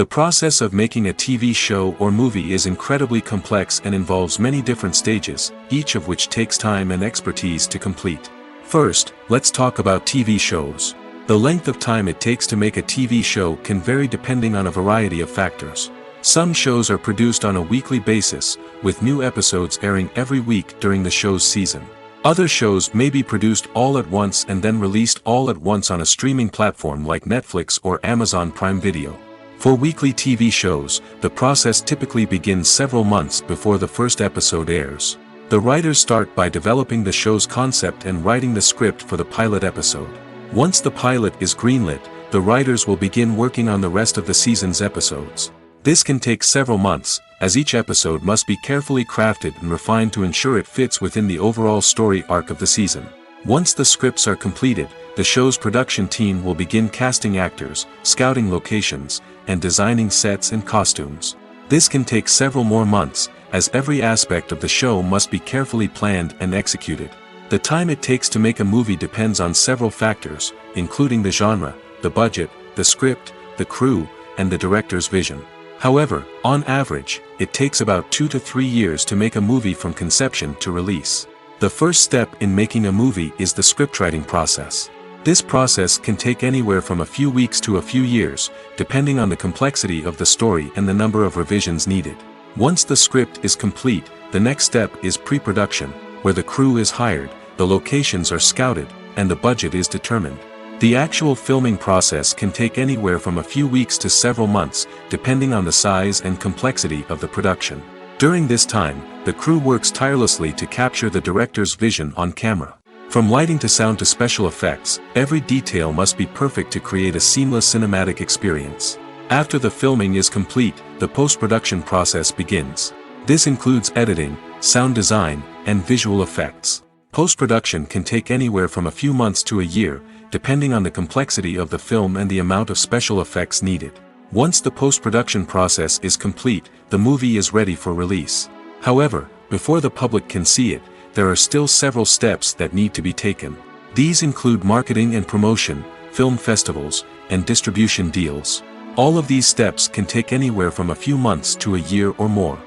The process of making a TV show or movie is incredibly complex and involves many different stages, each of which takes time and expertise to complete. First, let's talk about TV shows. The length of time it takes to make a TV show can vary depending on a variety of factors. Some shows are produced on a weekly basis, with new episodes airing every week during the show's season. Other shows may be produced all at once and then released all at once on a streaming platform like Netflix or Amazon Prime Video. For weekly TV shows, the process typically begins several months before the first episode airs. The writers start by developing the show's concept and writing the script for the pilot episode. Once the pilot is greenlit, the writers will begin working on the rest of the season's episodes. This can take several months, as each episode must be carefully crafted and refined to ensure it fits within the overall story arc of the season. Once the scripts are completed, the show's production team will begin casting actors, scouting locations, and designing sets and costumes. This can take several more months, as every aspect of the show must be carefully planned and executed. The time it takes to make a movie depends on several factors, including the genre, the budget, the script, the crew, and the director's vision. However, on average, it takes about 2 to 3 years to make a movie from conception to release. The first step in making a movie is the scriptwriting process. This process can take anywhere from a few weeks to a few years, depending on the complexity of the story and the number of revisions needed. Once the script is complete, the next step is pre-production, where the crew is hired, the locations are scouted, and the budget is determined. The actual filming process can take anywhere from a few weeks to several months, depending on the size and complexity of the production. During this time, the crew works tirelessly to capture the director's vision on camera. From lighting to sound to special effects, every detail must be perfect to create a seamless cinematic experience. After the filming is complete, the post-production process begins. This includes editing, sound design, and visual effects. Post-production can take anywhere from a few months to a year, depending on the complexity of the film and the amount of special effects needed. Once the post-production process is complete, the movie is ready for release. However, before the public can see it, there are still several steps that need to be taken. These include marketing and promotion, film festivals, and distribution deals. All of these steps can take anywhere from a few months to a year or more.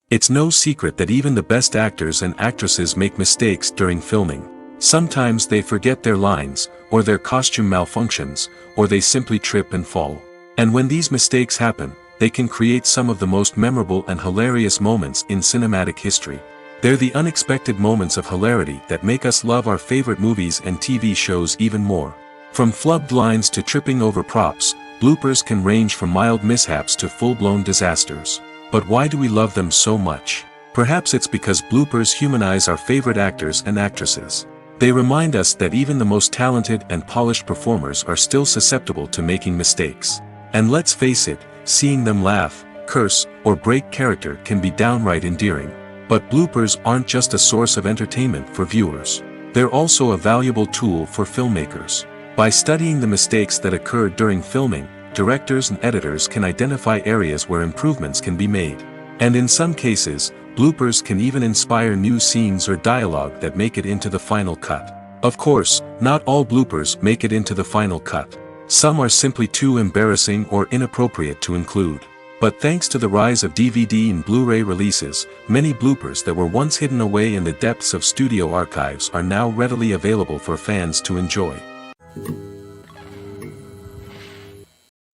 It's no secret that even the best actors and actresses make mistakes during filming. Sometimes they forget their lines, or their costume malfunctions, or they simply trip and fall. And when these mistakes happen, they can create some of the most memorable and hilarious moments in cinematic history. They're the unexpected moments of hilarity that make us love our favorite movies and TV shows even more. From flubbed lines to tripping over props, bloopers can range from mild mishaps to full-blown disasters. But why do we love them so much? Perhaps it's because bloopers humanize our favorite actors and actresses. They remind us that even the most talented and polished performers are still susceptible to making mistakes. And let's face it, seeing them laugh, curse, or break character can be downright endearing. But bloopers aren't just a source of entertainment for viewers. They're also a valuable tool for filmmakers. By studying the mistakes that occur during filming, directors and editors can identify areas where improvements can be made. And in some cases, bloopers can even inspire new scenes or dialogue that make it into the final cut. Of course, not all bloopers make it into the final cut. Some are simply too embarrassing or inappropriate to include. But thanks to the rise of DVD and Blu-ray releases, many bloopers that were once hidden away in the depths of studio archives are now readily available for fans to enjoy.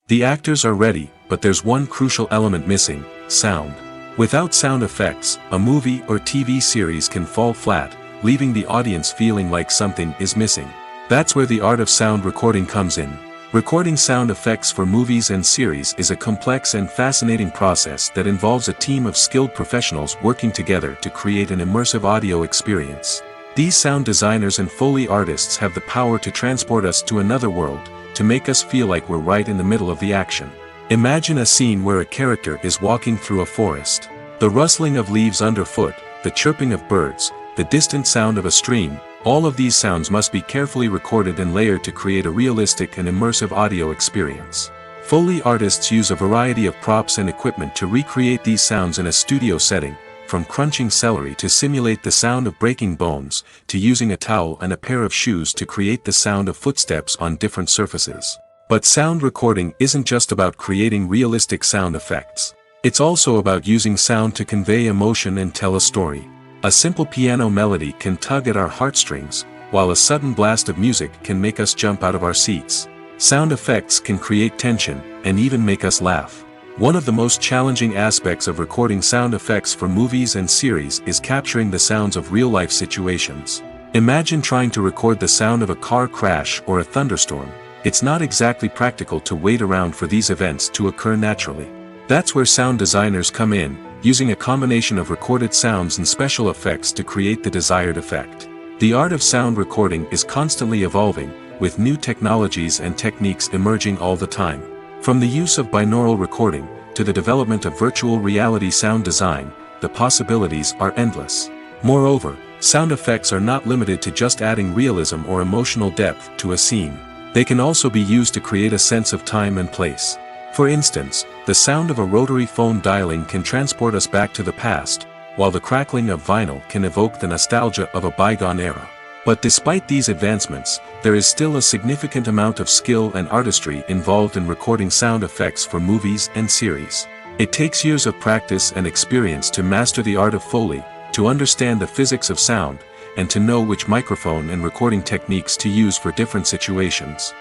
The actors are ready, but there's one crucial element missing: sound. Without sound effects, a movie or TV series can fall flat, leaving the audience feeling like something is missing. That's where the art of sound recording comes in. Recording sound effects for movies and series is a complex and fascinating process that involves a team of skilled professionals working together to create an immersive audio experience. These sound designers and Foley artists have the power to transport us to another world, to make us feel like we're right in the middle of the action. Imagine a scene where a character is walking through a forest. The rustling of leaves underfoot, the chirping of birds, the distant sound of a stream, all of these sounds must be carefully recorded and layered to create a realistic and immersive audio experience. Foley artists use a variety of props and equipment to recreate these sounds in a studio setting, from crunching celery to simulate the sound of breaking bones, to using a towel and a pair of shoes to create the sound of footsteps on different surfaces. But sound recording isn't just about creating realistic sound effects. It's also about using sound to convey emotion and tell a story. A simple piano melody can tug at our heartstrings, while a sudden blast of music can make us jump out of our seats. Sound effects can create tension, and even make us laugh. One of the most challenging aspects of recording sound effects for movies and series is capturing the sounds of real-life situations. Imagine trying to record the sound of a car crash or a thunderstorm. It's not exactly practical to wait around for these events to occur naturally. That's where sound designers come in, using a combination of recorded sounds and special effects to create the desired effect. The art of sound recording is constantly evolving, with new technologies and techniques emerging all the time. From the use of binaural recording, to the development of virtual reality sound design, the possibilities are endless. Moreover, sound effects are not limited to just adding realism or emotional depth to a scene. They can also be used to create a sense of time and place. For instance, the sound of a rotary phone dialing can transport us back to the past, while the crackling of vinyl can evoke the nostalgia of a bygone era. But despite these advancements, there is still a significant amount of skill and artistry involved in recording sound effects for movies and series. It takes years of practice and experience to master the art of Foley, to understand the physics of sound, and to know which microphone and recording techniques to use for different situations.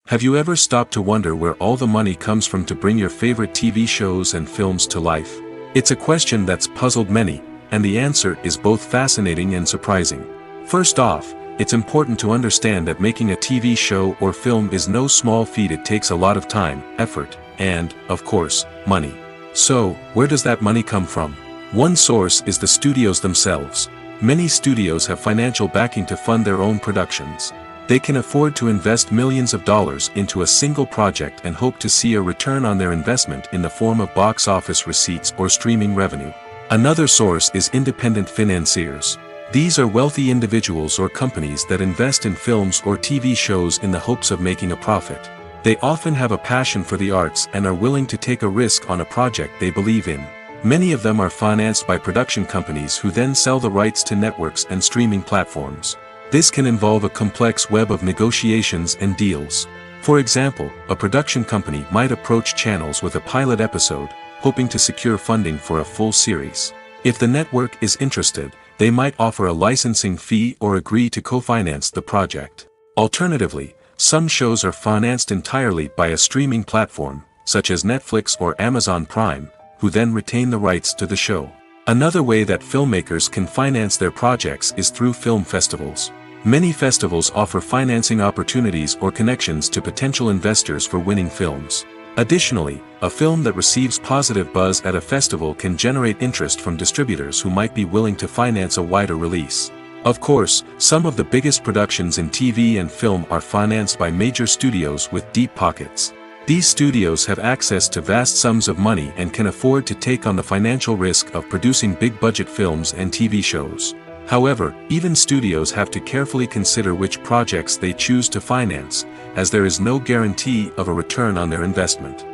Have you ever stopped to wonder where all the money comes from to bring your favorite TV shows and films to life? It's a question that's puzzled many, and the answer is both fascinating and surprising. First off, it's important to understand that making a TV show or film is no small feat. It takes a lot of time, effort, and, of course, money. So, where does that money come from? One source is the studios themselves. Many studios have financial backing to fund their own productions. They can afford to invest millions of dollars into a single project and hope to see a return on their investment in the form of box office receipts or streaming revenue. Another source is independent financiers. These are wealthy individuals or companies that invest in films or TV shows in the hopes of making a profit. They often have a passion for the arts and are willing to take a risk on a project they believe in. Many of them are financed by production companies who then sell the rights to networks and streaming platforms. This can involve a complex web of negotiations and deals. For example, a production company might approach channels with a pilot episode, hoping to secure funding for a full series. If the network is interested, they might offer a licensing fee or agree to co-finance the project. Alternatively, some shows are financed entirely by a streaming platform, such as Netflix or Amazon Prime, who then retain the rights to the show. Another way that filmmakers can finance their projects is through film festivals. Many festivals offer financing opportunities or connections to potential investors for winning films. Additionally, a film that receives positive buzz at a festival can generate interest from distributors who might be willing to finance a wider release. Of course, some of the biggest productions in TV and film are financed by major studios with deep pockets. These studios have access to vast sums of money and can afford to take on the financial risk of producing big-budget films and TV shows. However, even studios have to carefully consider which projects they choose to finance, as there is no guarantee of a return on their investment.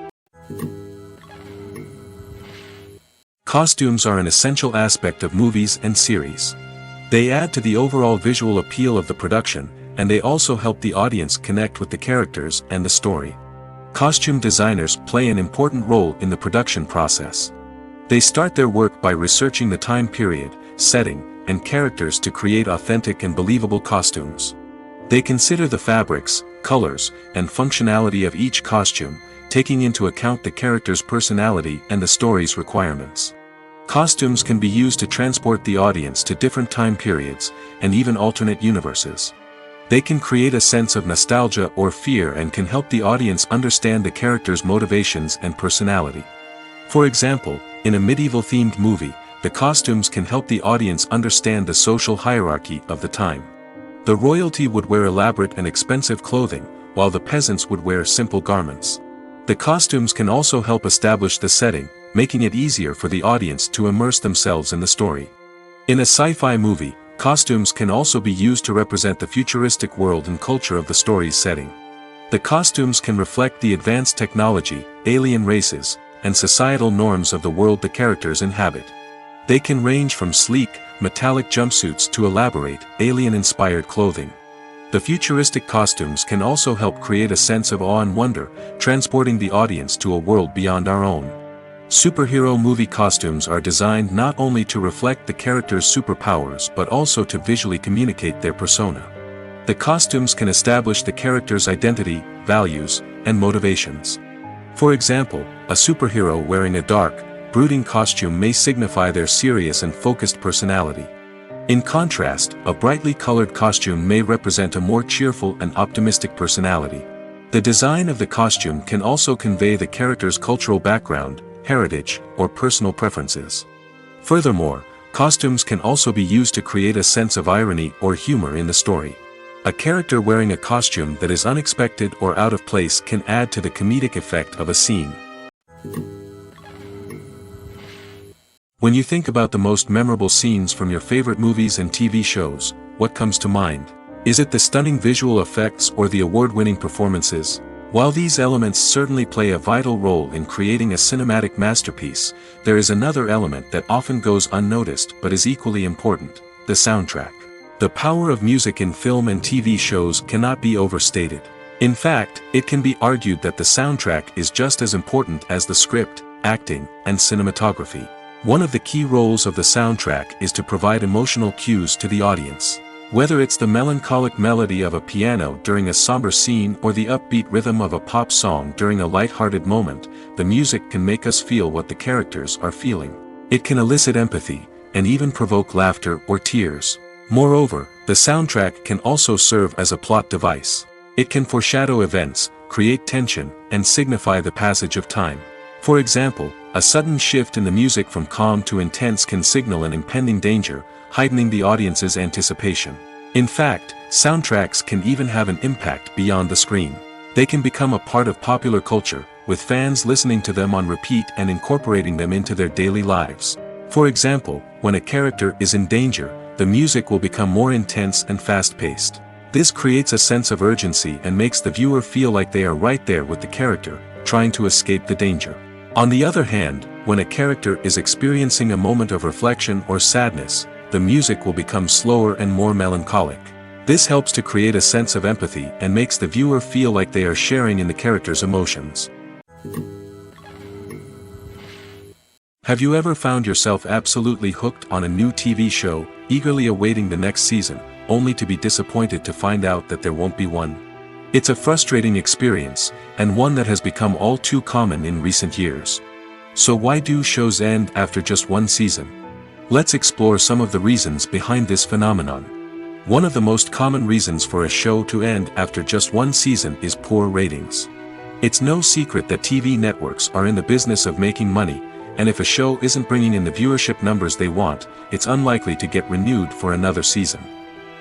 Costumes are an essential aspect of movies and series. They add to the overall visual appeal of the production, and they also help the audience connect with the characters and the story. Costume designers play an important role in the production process. They start their work by researching the time period, setting, and characters to create authentic and believable costumes. They consider the fabrics, colors, and functionality of each costume, taking into account the character's personality and the story's requirements. Costumes can be used to transport the audience to different time periods, and even alternate universes. They can create a sense of nostalgia or fear and can help the audience understand the character's motivations and personality. For example, in a medieval-themed movie, the costumes can help the audience understand the social hierarchy of the time. The royalty would wear elaborate and expensive clothing, while the peasants would wear simple garments. The costumes can also help establish the setting, making it easier for the audience to immerse themselves in the story. In a sci-fi movie, costumes can also be used to represent the futuristic world and culture of the story's setting. The costumes can reflect the advanced technology, alien races, and societal norms of the world the characters inhabit. They can range from sleek, metallic jumpsuits to elaborate, alien-inspired clothing. The The futuristic costumes can also help create a sense of awe and wonder, transporting the audience to a world beyond our own. Superhero movie costumes are designed not only to reflect the character's superpowers but also to visually communicate their persona. The costumes can establish the character's identity, values, and motivations. For example, a superhero wearing a dark, brooding costume may signify their serious and focused personality. In contrast, a brightly colored costume may represent a more cheerful and optimistic personality. The design of the costume can also convey the character's cultural background, heritage, or personal preferences. Furthermore, costumes can also be used to create a sense of irony or humor in the story. A character wearing a costume that is unexpected or out of place can add to the comedic effect of a scene. When you think about the most memorable scenes from your favorite movies and TV shows, what comes to mind? Is it the stunning visual effects or the award-winning performances? While these elements certainly play a vital role in creating a cinematic masterpiece, there is another element that often goes unnoticed but is equally important: the soundtrack. The power of music in film and TV shows cannot be overstated. In fact, it can be argued that the soundtrack is just as important as the script, acting, and cinematography. One of the key roles of the soundtrack is to provide emotional cues to the audience. Whether it's the melancholic melody of a piano during a somber scene or the upbeat rhythm of a pop song during a light-hearted moment, the music can make us feel what the characters are feeling. It can elicit empathy, and even provoke laughter or tears. Moreover, the soundtrack can also serve as a plot device. It can foreshadow events, create tension, and signify the passage of time. For example, a sudden shift in the music from calm to intense can signal an impending danger, heightening the audience's anticipation. In fact, soundtracks can even have an impact beyond the screen. They can become a part of popular culture, with fans listening to them on repeat and incorporating them into their daily lives. For example, when a character is in danger, the music will become more intense and fast-paced. This creates a sense of urgency and makes the viewer feel like they are right there with the character, trying to escape the danger. On the other hand, when a character is experiencing a moment of reflection or sadness, the music will become slower and more melancholic. This helps to create a sense of empathy and makes the viewer feel like they are sharing in the character's emotions. Have you ever found yourself absolutely hooked on a new TV show, eagerly awaiting the next season, only to be disappointed to find out that there won't be one? It's a frustrating experience, and one that has become all too common in recent years. So why do shows end after just one season? Let's explore some of the reasons behind this phenomenon. One of the most common reasons for a show to end after just one season is poor ratings. It's no secret that TV networks are in the business of making money, and if a show isn't bringing in the viewership numbers they want, it's unlikely to get renewed for another season.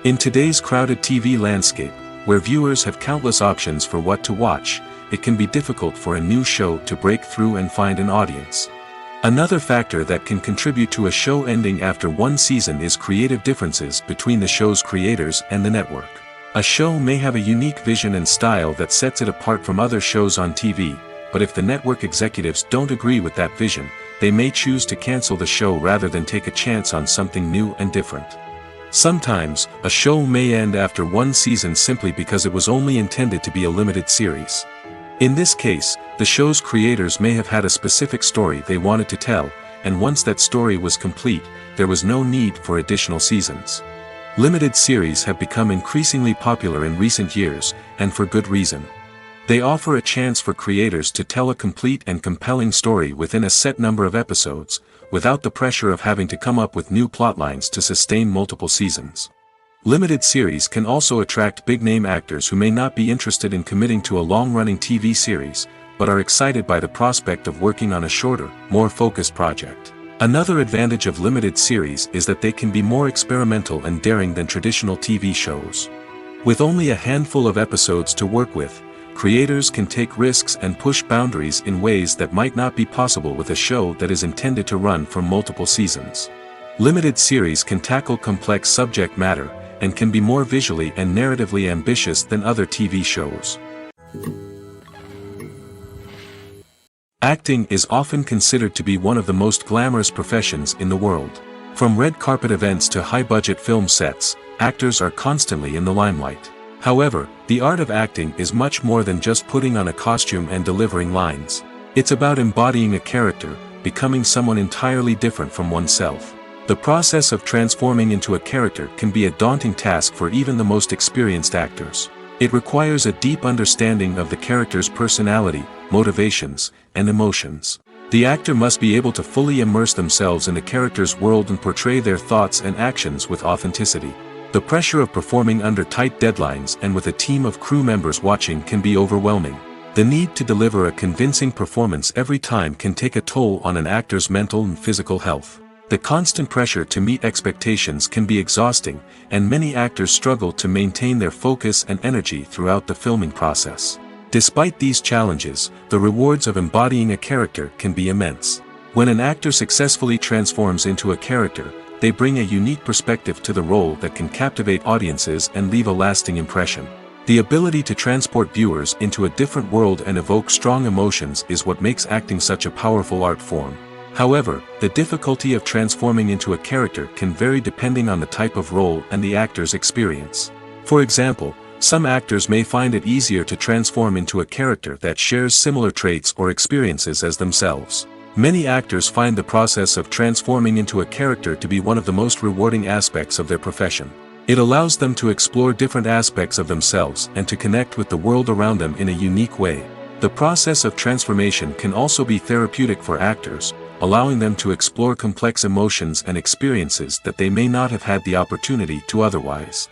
In today's crowded TV landscape, where viewers have countless options for what to watch, it can be difficult for a new show to break through and find an audience. Another factor that can contribute to a show ending after one season is creative differences between the show's creators and the network. A show may have a unique vision and style that sets it apart from other shows on TV, but if the network executives don't agree with that vision, they may choose to cancel the show rather than take a chance on something new and different. Sometimes, a show may end after one season simply because it was only intended to be a limited series. In this case, the show's creators may have had a specific story they wanted to tell, and once that story was complete, there was no need for additional seasons. Limited series have become increasingly popular in recent years, and for good reason. They offer a chance for creators to tell a complete and compelling story within a set number of episodes, without the pressure of having to come up with new plotlines to sustain multiple seasons. Limited series can also attract big-name actors who may not be interested in committing to a long-running TV series, but are excited by the prospect of working on a shorter, more focused project. Another advantage of limited series is that they can be more experimental and daring than traditional TV shows. With only a handful of episodes to work with, creators can take risks and push boundaries in ways that might not be possible with a show that is intended to run for multiple seasons. Limited series can tackle complex subject matter, and can be more visually and narratively ambitious than other TV shows. Acting is often considered to be one of the most glamorous professions in the world. From red carpet events to high-budget film sets, actors are constantly in the limelight. However, the art of acting is much more than just putting on a costume and delivering lines. It's about embodying a character, becoming someone entirely different from oneself. The process of transforming into a character can be a daunting task for even the most experienced actors. It requires a deep understanding of the character's personality, motivations, and emotions. The actor must be able to fully immerse themselves in the character's world and portray their thoughts and actions with authenticity. The pressure of performing under tight deadlines and with a team of crew members watching can be overwhelming. The need to deliver a convincing performance every time can take a toll on an actor's mental and physical health. The constant pressure to meet expectations can be exhausting, and many actors struggle to maintain their focus and energy throughout the filming process. Despite these challenges, the rewards of embodying a character can be immense. When an actor successfully transforms into a character, they bring a unique perspective to the role that can captivate audiences and leave a lasting impression. The ability to transport viewers into a different world and evoke strong emotions is what makes acting such a powerful art form. However, the difficulty of transforming into a character can vary depending on the type of role and the actor's experience. For example, some actors may find it easier to transform into a character that shares similar traits or experiences as themselves. Many actors find the process of transforming into a character to be one of the most rewarding aspects of their profession. It allows them to explore different aspects of themselves and to connect with the world around them in a unique way. The process of transformation can also be therapeutic for actors, allowing them to explore complex emotions and experiences that they may not have had the opportunity to otherwise.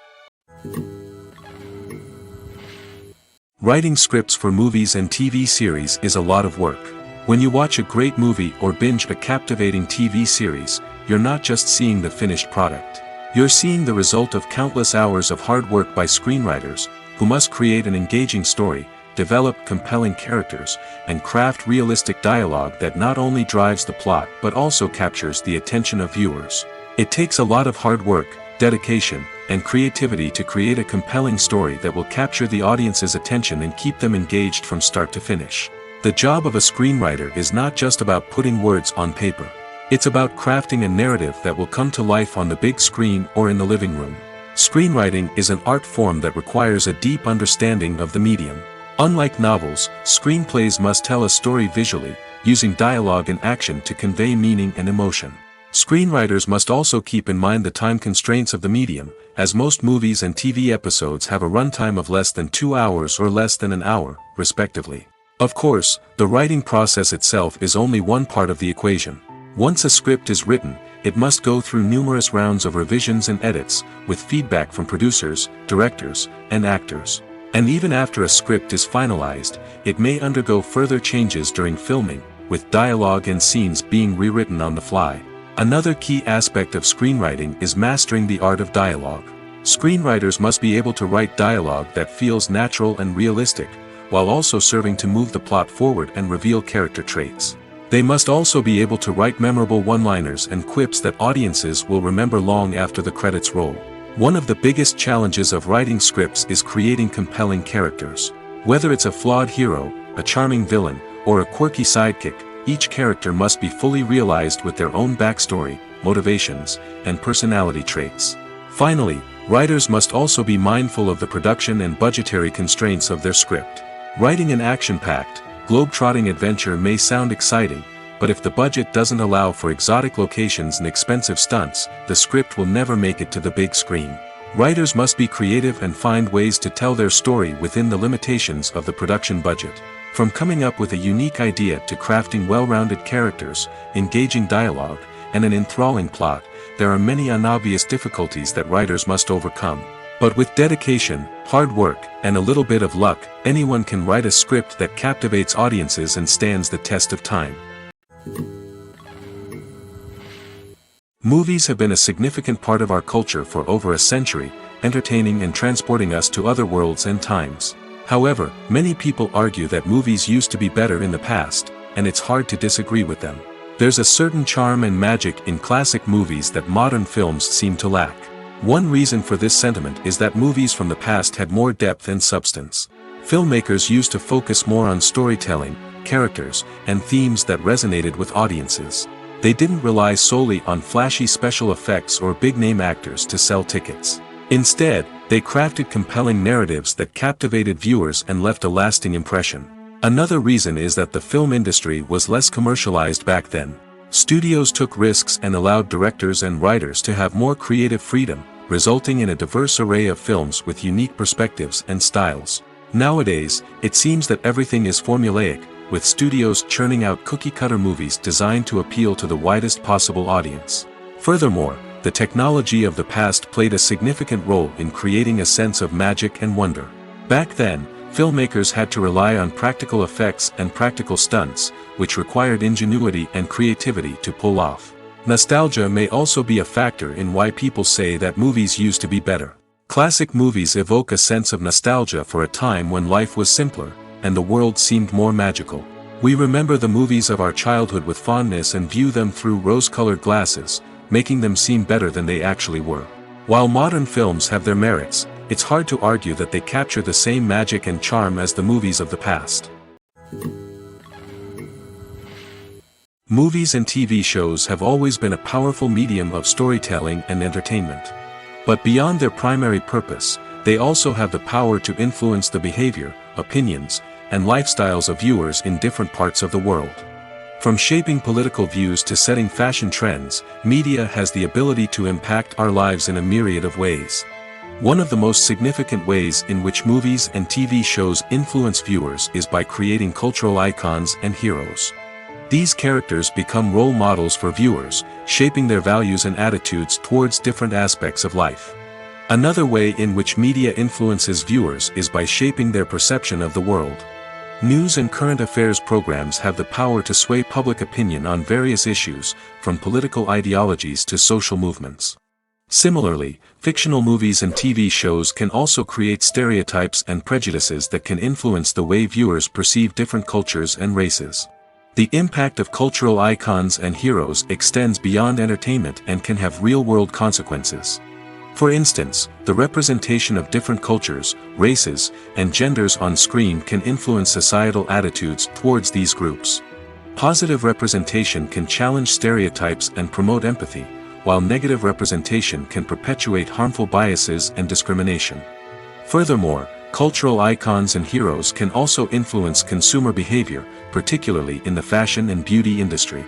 Writing scripts for movies and TV series is a lot of work. When you watch a great movie or binge a captivating TV series, you're not just seeing the finished product. You're seeing the result of countless hours of hard work by screenwriters, who must create an engaging story, develop compelling characters, and craft realistic dialogue that not only drives the plot but also captures the attention of viewers. It takes a lot of hard work, dedication, and creativity to create a compelling story that will capture the audience's attention and keep them engaged from start to finish. The job of a screenwriter is not just about putting words on paper. It's about crafting a narrative that will come to life on the big screen or in the living room. Screenwriting is an art form that requires a deep understanding of the medium. Unlike novels, screenplays must tell a story visually, using dialogue and action to convey meaning and emotion. Screenwriters must also keep in mind the time constraints of the medium, as most movies and TV episodes have a runtime of less than 2 hours or less than an hour, respectively. Of course, the writing process itself is only one part of the equation. Once a script is written, it must go through numerous rounds of revisions and edits, with feedback from producers, directors, and actors. And even after a script is finalized, it may undergo further changes during filming, with dialogue and scenes being rewritten on the fly. Another key aspect of screenwriting is mastering the art of dialogue. Screenwriters must be able to write dialogue that feels natural and realistic, while also serving to move the plot forward and reveal character traits. They must also be able to write memorable one-liners and quips that audiences will remember long after the credits roll. One of the biggest challenges of writing scripts is creating compelling characters. Whether it's a flawed hero, a charming villain, or a quirky sidekick, each character must be fully realized with their own backstory, motivations, and personality traits. Finally, writers must also be mindful of the production and budgetary constraints of their script. Writing an action-packed, globe-trotting adventure may sound exciting, but if the budget doesn't allow for exotic locations and expensive stunts, the script will never make it to the big screen. Writers must be creative and find ways to tell their story within the limitations of the production budget. From coming up with a unique idea to crafting well-rounded characters, engaging dialogue, and an enthralling plot, there are many unobvious difficulties that writers must overcome. But with dedication, hard work, and a little bit of luck, anyone can write a script that captivates audiences and stands the test of time. Movies have been a significant part of our culture for over a century, entertaining and transporting us to other worlds and times. However, many people argue that movies used to be better in the past, and it's hard to disagree with them. There's a certain charm and magic in classic movies that modern films seem to lack. One reason for this sentiment is that movies from the past had more depth and substance. Filmmakers used to focus more on storytelling, characters, and themes that resonated with audiences. They didn't rely solely on flashy special effects or big-name actors to sell tickets. Instead, They crafted compelling narratives that captivated viewers and left a lasting impression. Another reason is that the film industry was less commercialized back then. Studios took risks and allowed directors and writers to have more creative freedom, resulting in a diverse array of films with unique perspectives and styles. Nowadays, it seems that everything is formulaic, with studios churning out cookie-cutter movies designed to appeal to the widest possible audience. Furthermore, the technology of the past played a significant role in creating a sense of magic and wonder. Back then, filmmakers had to rely on practical effects and practical stunts, which required ingenuity and creativity to pull off. Nostalgia may also be a factor in why people say that movies used to be better. Classic movies evoke a sense of nostalgia for a time when life was simpler, and the world seemed more magical. We remember the movies of our childhood with fondness and view them through rose-colored glasses, making them seem better than they actually were. While modern films have their merits, it's hard to argue that they capture the same magic and charm as the movies of the past. Movies and TV shows have always been a powerful medium of storytelling and entertainment. But beyond their primary purpose, they also have the power to influence the behavior, opinions, and lifestyles of viewers in different parts of the world. From shaping political views to setting fashion trends, media has the ability to impact our lives in a myriad of ways. One of the most significant ways in which movies and TV shows influence viewers is by creating cultural icons and heroes. These characters become role models for viewers, shaping their values and attitudes towards different aspects of life. Another way in which media influences viewers is by shaping their perception of the world. News and current affairs programs have the power to sway public opinion on various issues, from political ideologies to social movements. Similarly, fictional movies and TV shows can also create stereotypes and prejudices that can influence the way viewers perceive different cultures and races. The impact of cultural icons and heroes extends beyond entertainment and can have real-world consequences. For instance, the representation of different cultures, races, and genders on screen can influence societal attitudes towards these groups. Positive representation can challenge stereotypes and promote empathy, while negative representation can perpetuate harmful biases and discrimination. Furthermore, cultural icons and heroes can also influence consumer behavior, particularly in the fashion and beauty industry.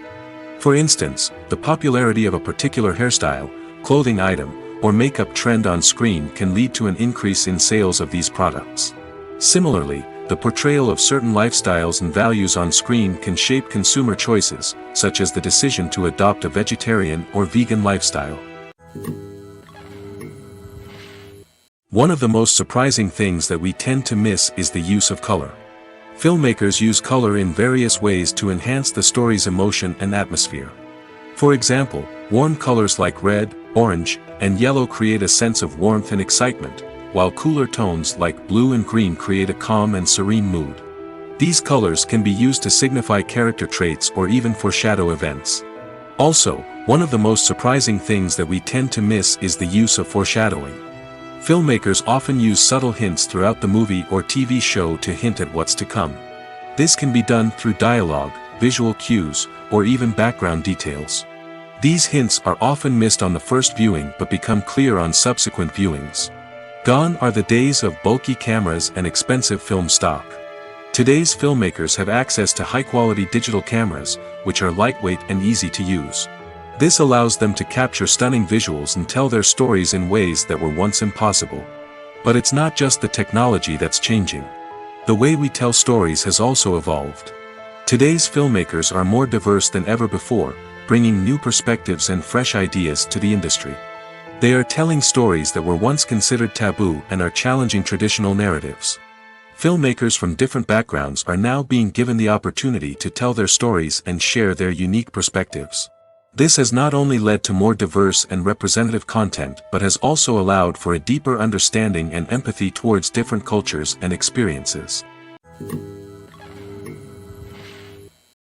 For instance, the popularity of a particular hairstyle, clothing item, or makeup trend on screen can lead to an increase in sales of these products. Similarly, the portrayal of certain lifestyles and values on screen can shape consumer choices, such as the decision to adopt a vegetarian or vegan lifestyle. One of the most surprising things that we tend to miss is the use of color. Filmmakers use color in various ways to enhance the story's emotion and atmosphere. For example, warm colors like red, orange, and yellow create a sense of warmth and excitement, while cooler tones like blue and green create a calm and serene mood. These colors can be used to signify character traits or even foreshadow events. Also, one of the most surprising things that we tend to miss is the use of foreshadowing. Filmmakers often use subtle hints throughout the movie or TV show to hint at what's to come. This can be done through dialogue, visual cues, or even background details. These hints are often missed on the first viewing but become clear on subsequent viewings. Gone are the days of bulky cameras and expensive film stock. Today's filmmakers have access to high-quality digital cameras, which are lightweight and easy to use. This allows them to capture stunning visuals and tell their stories in ways that were once impossible. But it's not just the technology that's changing. The way we tell stories has also evolved. Today's filmmakers are more diverse than ever before, bringing new perspectives and fresh ideas to the industry. They are telling stories that were once considered taboo and are challenging traditional narratives. Filmmakers from different backgrounds are now being given the opportunity to tell their stories and share their unique perspectives. This has not only led to more diverse and representative content but has also allowed for a deeper understanding and empathy towards different cultures and experiences.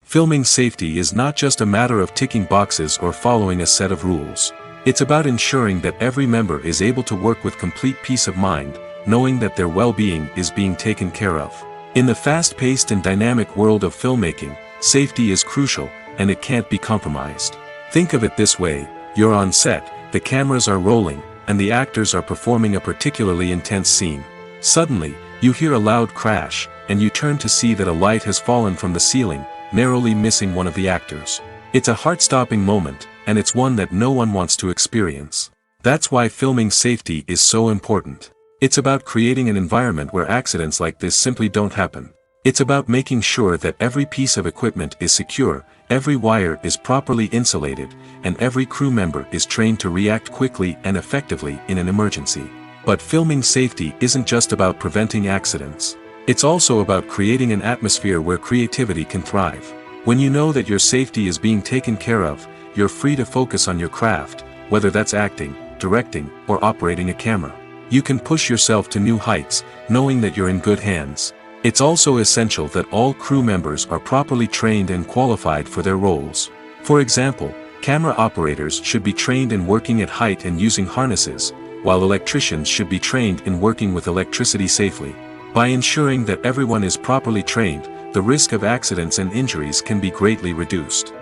Filming safety is not just a matter of ticking boxes or following a set of rules. It's about ensuring that every member is able to work with complete peace of mind, knowing that their well-being is being taken care of. In the fast-paced and dynamic world of filmmaking, safety is crucial, and it can't be compromised. Think of it this way: you're on set, the cameras are rolling, and the actors are performing a particularly intense scene. Suddenly, you hear a loud crash, and you turn to see that a light has fallen from the ceiling, narrowly missing one of the actors. It's a heart-stopping moment, and it's one that no one wants to experience. That's why filming safety is so important. It's about creating an environment where accidents like this simply don't happen. It's about making sure that every piece of equipment is secure, every wire is properly insulated, and every crew member is trained to react quickly and effectively in an emergency. But filming safety isn't just about preventing accidents. It's also about creating an atmosphere where creativity can thrive. When you know that your safety is being taken care of, you're free to focus on your craft, whether that's acting, directing, or operating a camera. You can push yourself to new heights, knowing that you're in good hands. It's also essential that all crew members are properly trained and qualified for their roles. For example, camera operators should be trained in working at height and using harnesses, while electricians should be trained in working with electricity safely. By ensuring that everyone is properly trained, the risk of accidents and injuries can be greatly reduced.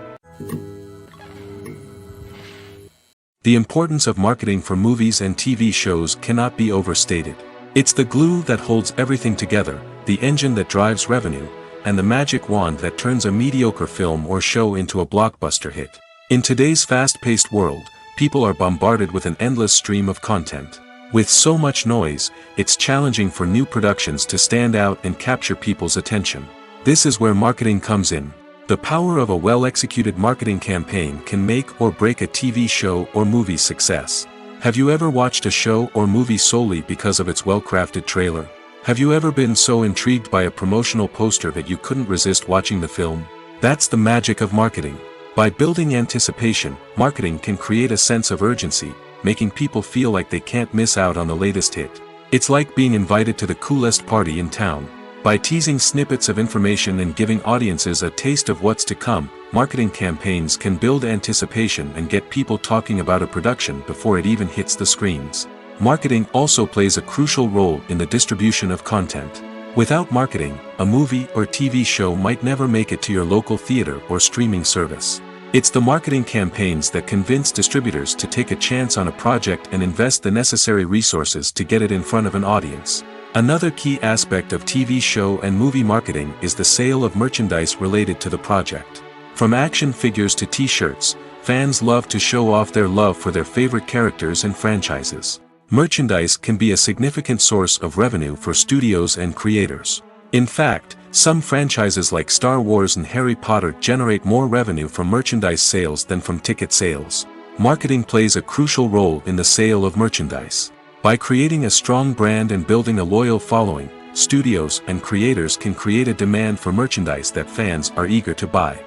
The importance of marketing for movies and TV shows cannot be overstated. It's the glue that holds everything together, the engine that drives revenue, and the magic wand that turns a mediocre film or show into a blockbuster hit. In today's fast-paced world, people are bombarded with an endless stream of content. With so much noise, it's challenging for new productions to stand out and capture people's attention. This is where marketing comes in. The power of a well-executed marketing campaign can make or break a TV show or movie's success. Have you ever watched a show or movie solely because of its well-crafted trailer? Have you ever been so intrigued by a promotional poster that you couldn't resist watching the film? That's the magic of marketing. By building anticipation, marketing can create a sense of urgency, making people feel like they can't miss out on the latest hit. It's like being invited to the coolest party in town. By teasing snippets of information and giving audiences a taste of what's to come, marketing campaigns can build anticipation and get people talking about a production before it even hits the screens. Marketing also plays a crucial role in the distribution of content. Without marketing, a movie or TV show might never make it to your local theater or streaming service. It's the marketing campaigns that convince distributors to take a chance on a project and invest the necessary resources to get it in front of an audience. Another key aspect of TV show and movie marketing is the sale of merchandise related to the project. From action figures to t-shirts, fans love to show off their love for their favorite characters and franchises. Merchandise can be a significant source of revenue for studios and creators. In fact, some franchises like Star Wars and Harry Potter generate more revenue from merchandise sales than from ticket sales. Marketing plays a crucial role in the sale of merchandise. By creating a strong brand and building a loyal following, studios and creators can create a demand for merchandise that fans are eager to buy.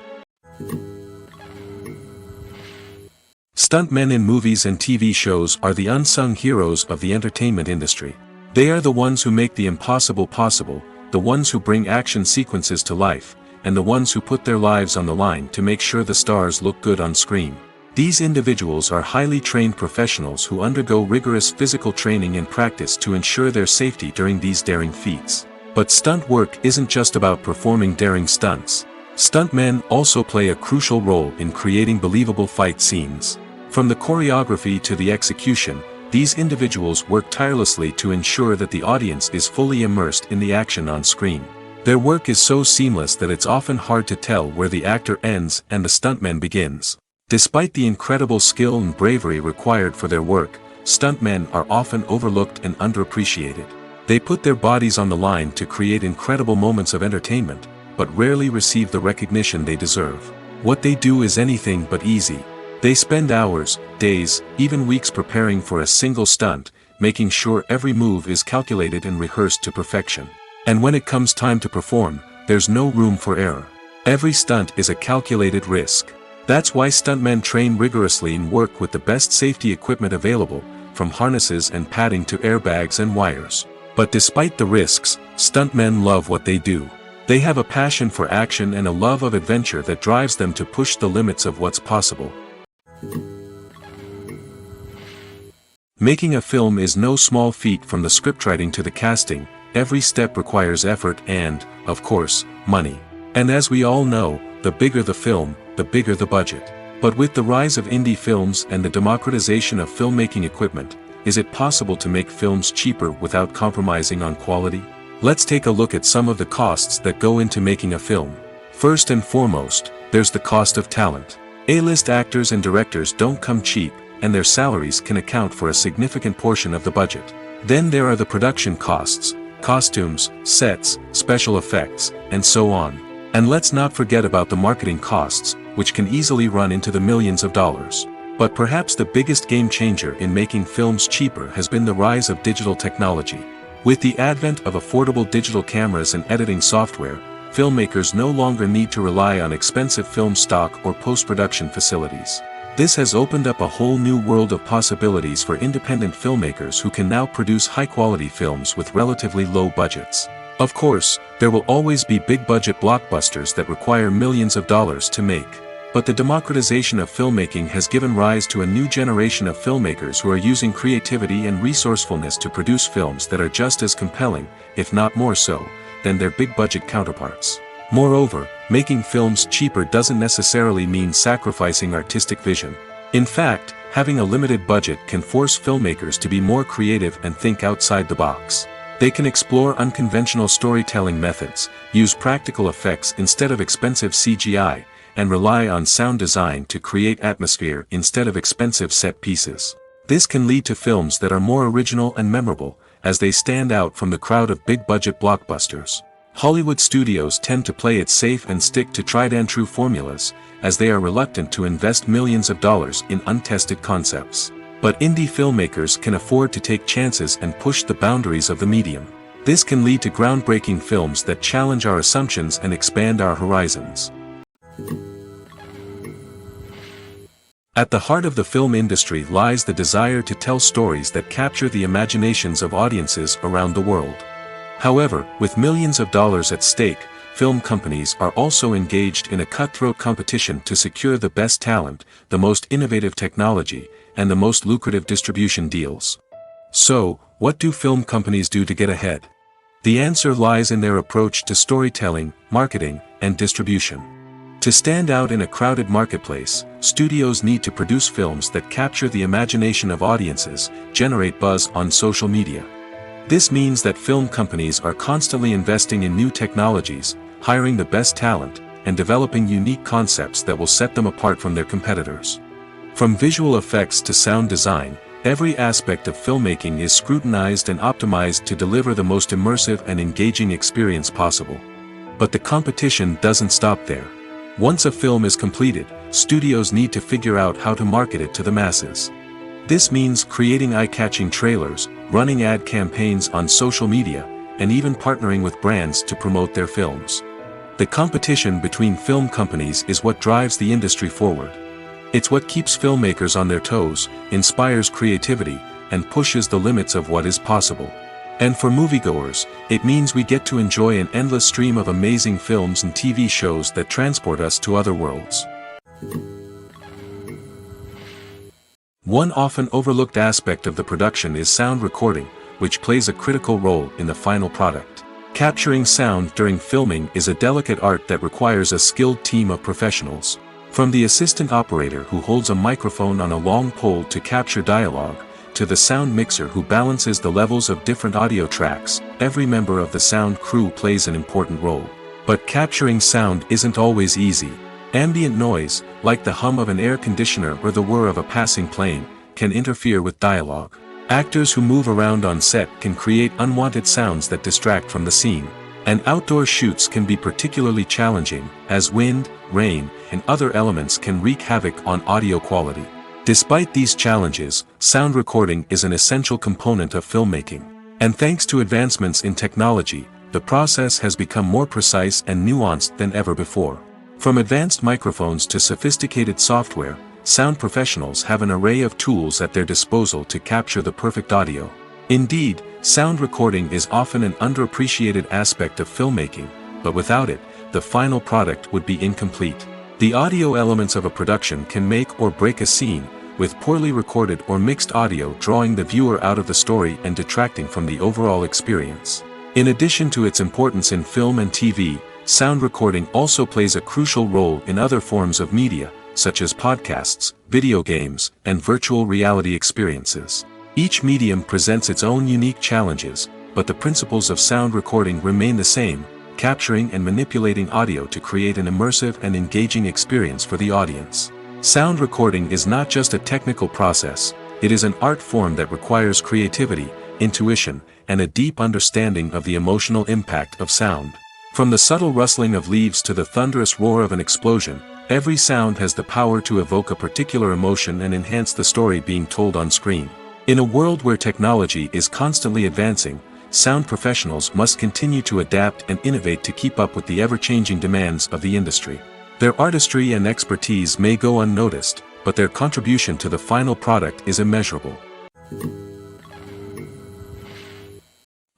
Stuntmen in movies and TV shows are the unsung heroes of the entertainment industry. They are the ones who make the impossible possible, the ones who bring action sequences to life, and the ones who put their lives on the line to make sure the stars look good on screen. These individuals are highly trained professionals who undergo rigorous physical training and practice to ensure their safety during these daring feats. But stunt work isn't just about performing daring stunts. Stuntmen also play a crucial role in creating believable fight scenes. From the choreography to the execution, these individuals work tirelessly to ensure that the audience is fully immersed in the action on screen. Their work is so seamless that it's often hard to tell where the actor ends and the stuntman begins. Despite the incredible skill and bravery required for their work, stuntmen are often overlooked and underappreciated. They put their bodies on the line to create incredible moments of entertainment, but rarely receive the recognition they deserve. What they do is anything but easy. They spend hours, days, even weeks preparing for a single stunt, making sure every move is calculated and rehearsed to perfection. And when it comes time to perform, there's no room for error. Every stunt is a calculated risk. That's why stuntmen train rigorously and work with the best safety equipment available, from harnesses and padding to airbags and wires. But despite the risks, stuntmen love what they do. They have a passion for action and a love of adventure that drives them to push the limits of what's possible. Making a film is no small feat. From the scriptwriting to the casting, every step requires effort and, of course, money. And as we all know, the bigger the film, the bigger the budget. But with the rise of indie films and the democratization of filmmaking equipment, is it possible to make films cheaper without compromising on quality? Let's take a look at some of the costs that go into making a film. First and foremost, there's the cost of talent. A-list actors and directors don't come cheap, and their salaries can account for a significant portion of the budget. Then there are the production costs, costumes, sets, special effects, and so on. And let's not forget about the marketing costs, which can easily run into the millions of dollars. But perhaps the biggest game changer in making films cheaper has been the rise of digital technology. With the advent of affordable digital cameras and editing software, filmmakers no longer need to rely on expensive film stock or post-production facilities. This has opened up a whole new world of possibilities for independent filmmakers who can now produce high-quality films with relatively low budgets. Of course, there will always be big-budget blockbusters that require millions of dollars to make. But the democratization of filmmaking has given rise to a new generation of filmmakers who are using creativity and resourcefulness to produce films that are just as compelling, if not more so, than their big-budget counterparts. Moreover, making films cheaper doesn't necessarily mean sacrificing artistic vision. In fact, having a limited budget can force filmmakers to be more creative and think outside the box. They can explore unconventional storytelling methods, use practical effects instead of expensive CGI, and rely on sound design to create atmosphere instead of expensive set pieces. This can lead to films that are more original and memorable, as they stand out from the crowd of big-budget blockbusters. Hollywood studios tend to play it safe and stick to tried-and-true formulas, as they are reluctant to invest millions of dollars in untested concepts. But indie filmmakers can afford to take chances and push the boundaries of the medium. This can lead to groundbreaking films that challenge our assumptions and expand our horizons. At the heart of the film industry lies the desire to tell stories that capture the imaginations of audiences around the world. However, with millions of dollars at stake, film companies are also engaged in a cutthroat competition to secure the best talent, the most innovative technology, and the most lucrative distribution deals. So, what do film companies do to get ahead? The answer lies in their approach to storytelling, marketing, and distribution. To stand out in a crowded marketplace, studios need to produce films that capture the imagination of audiences, generate buzz on social media. This means that film companies are constantly investing in new technologies, hiring the best talent, and developing unique concepts that will set them apart from their competitors. From visual effects to sound design, every aspect of filmmaking is scrutinized and optimized to deliver the most immersive and engaging experience possible. But the competition doesn't stop there. Once a film is completed, studios need to figure out how to market it to the masses. This means creating eye-catching trailers, running ad campaigns on social media, and even partnering with brands to promote their films. The competition between film companies is what drives the industry forward. It's what keeps filmmakers on their toes, inspires creativity, and pushes the limits of what is possible. And for moviegoers, it means we get to enjoy an endless stream of amazing films and TV shows that transport us to other worlds. One often overlooked aspect of the production is sound recording, which plays a critical role in the final product. Capturing sound during filming is a delicate art that requires a skilled team of professionals. From the assistant operator who holds a microphone on a long pole to capture dialogue, to the sound mixer who balances the levels of different audio tracks, every member of the sound crew plays an important role. But capturing sound isn't always easy. Ambient noise, like the hum of an air conditioner or the whir of a passing plane, can interfere with dialogue. Actors who move around on set can create unwanted sounds that distract from the scene. And outdoor shoots can be particularly challenging, as wind, rain, and other elements can wreak havoc on audio quality. Despite these challenges, sound recording is an essential component of filmmaking. And thanks to advancements in technology, the process has become more precise and nuanced than ever before. From advanced microphones to sophisticated software, sound professionals have an array of tools at their disposal to capture the perfect audio. Indeed, sound recording is often an underappreciated aspect of filmmaking, but without it, the final product would be incomplete. The audio elements of a production can make or break a scene, with poorly recorded or mixed audio drawing the viewer out of the story and detracting from the overall experience. In addition to its importance in film and TV, sound recording also plays a crucial role in other forms of media, such as podcasts, video games, and virtual reality experiences. Each medium presents its own unique challenges, but the principles of sound recording remain the same, capturing and manipulating audio to create an immersive and engaging experience for the audience. Sound recording is not just a technical process, it is an art form that requires creativity, intuition, and a deep understanding of the emotional impact of sound. From the subtle rustling of leaves to the thunderous roar of an explosion, every sound has the power to evoke a particular emotion and enhance the story being told on screen. In a world where technology is constantly advancing, sound professionals must continue to adapt and innovate to keep up with the ever-changing demands of the industry. Their artistry and expertise may go unnoticed, but their contribution to the final product is immeasurable.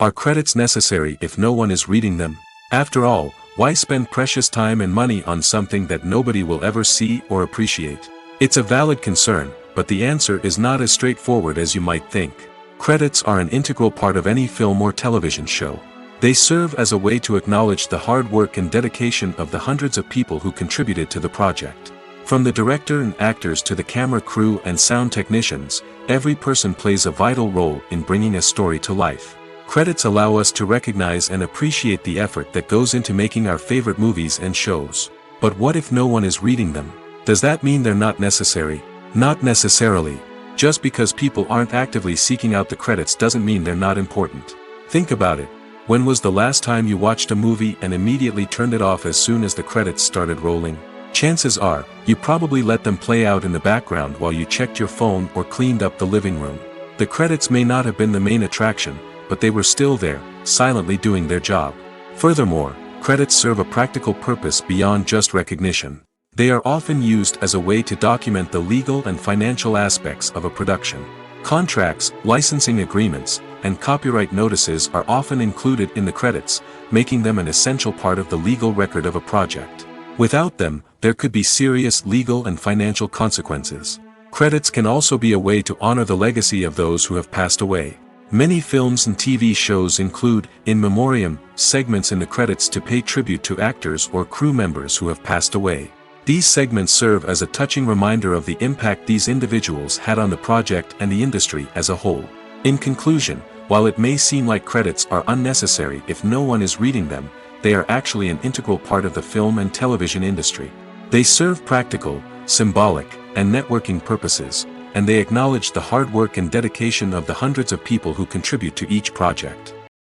Are credits necessary if no one is reading them? After all, why spend precious time and money on something that nobody will ever see or appreciate? It's a valid concern, but the answer is not as straightforward as you might think. Credits are an integral part of any film or television show. They serve as a way to acknowledge the hard work and dedication of the hundreds of people who contributed to the project. From the director and actors to the camera crew and sound technicians, every person plays a vital role in bringing a story to life. Credits allow us to recognize and appreciate the effort that goes into making our favorite movies and shows. But what if no one is reading them? Does that mean they're not necessary? Not necessarily. Just because people aren't actively seeking out the credits doesn't mean they're not important. Think about it. When was the last time you watched a movie and immediately turned it off as soon as the credits started rolling? Chances are, you probably let them play out in the background while you checked your phone or cleaned up the living room. The credits may not have been the main attraction, but they were still there, silently doing their job. Furthermore, credits serve a practical purpose beyond just recognition. They are often used as a way to document the legal and financial aspects of a production. Contracts, licensing agreements, and copyright notices are often included in the credits, making them an essential part of the legal record of a project. Without them, there could be serious legal and financial consequences. Credits can also be a way to honor the legacy of those who have passed away. Many films and TV shows include, in memoriam, segments in the credits to pay tribute to actors or crew members who have passed away. These segments serve as a touching reminder of the impact these individuals had on the project and the industry as a whole. In conclusion, while it may seem like credits are unnecessary if no one is reading them, they are actually an integral part of the film and television industry. They serve practical, symbolic, and networking purposes, and they acknowledge the hard work and dedication of the hundreds of people who contribute to each project.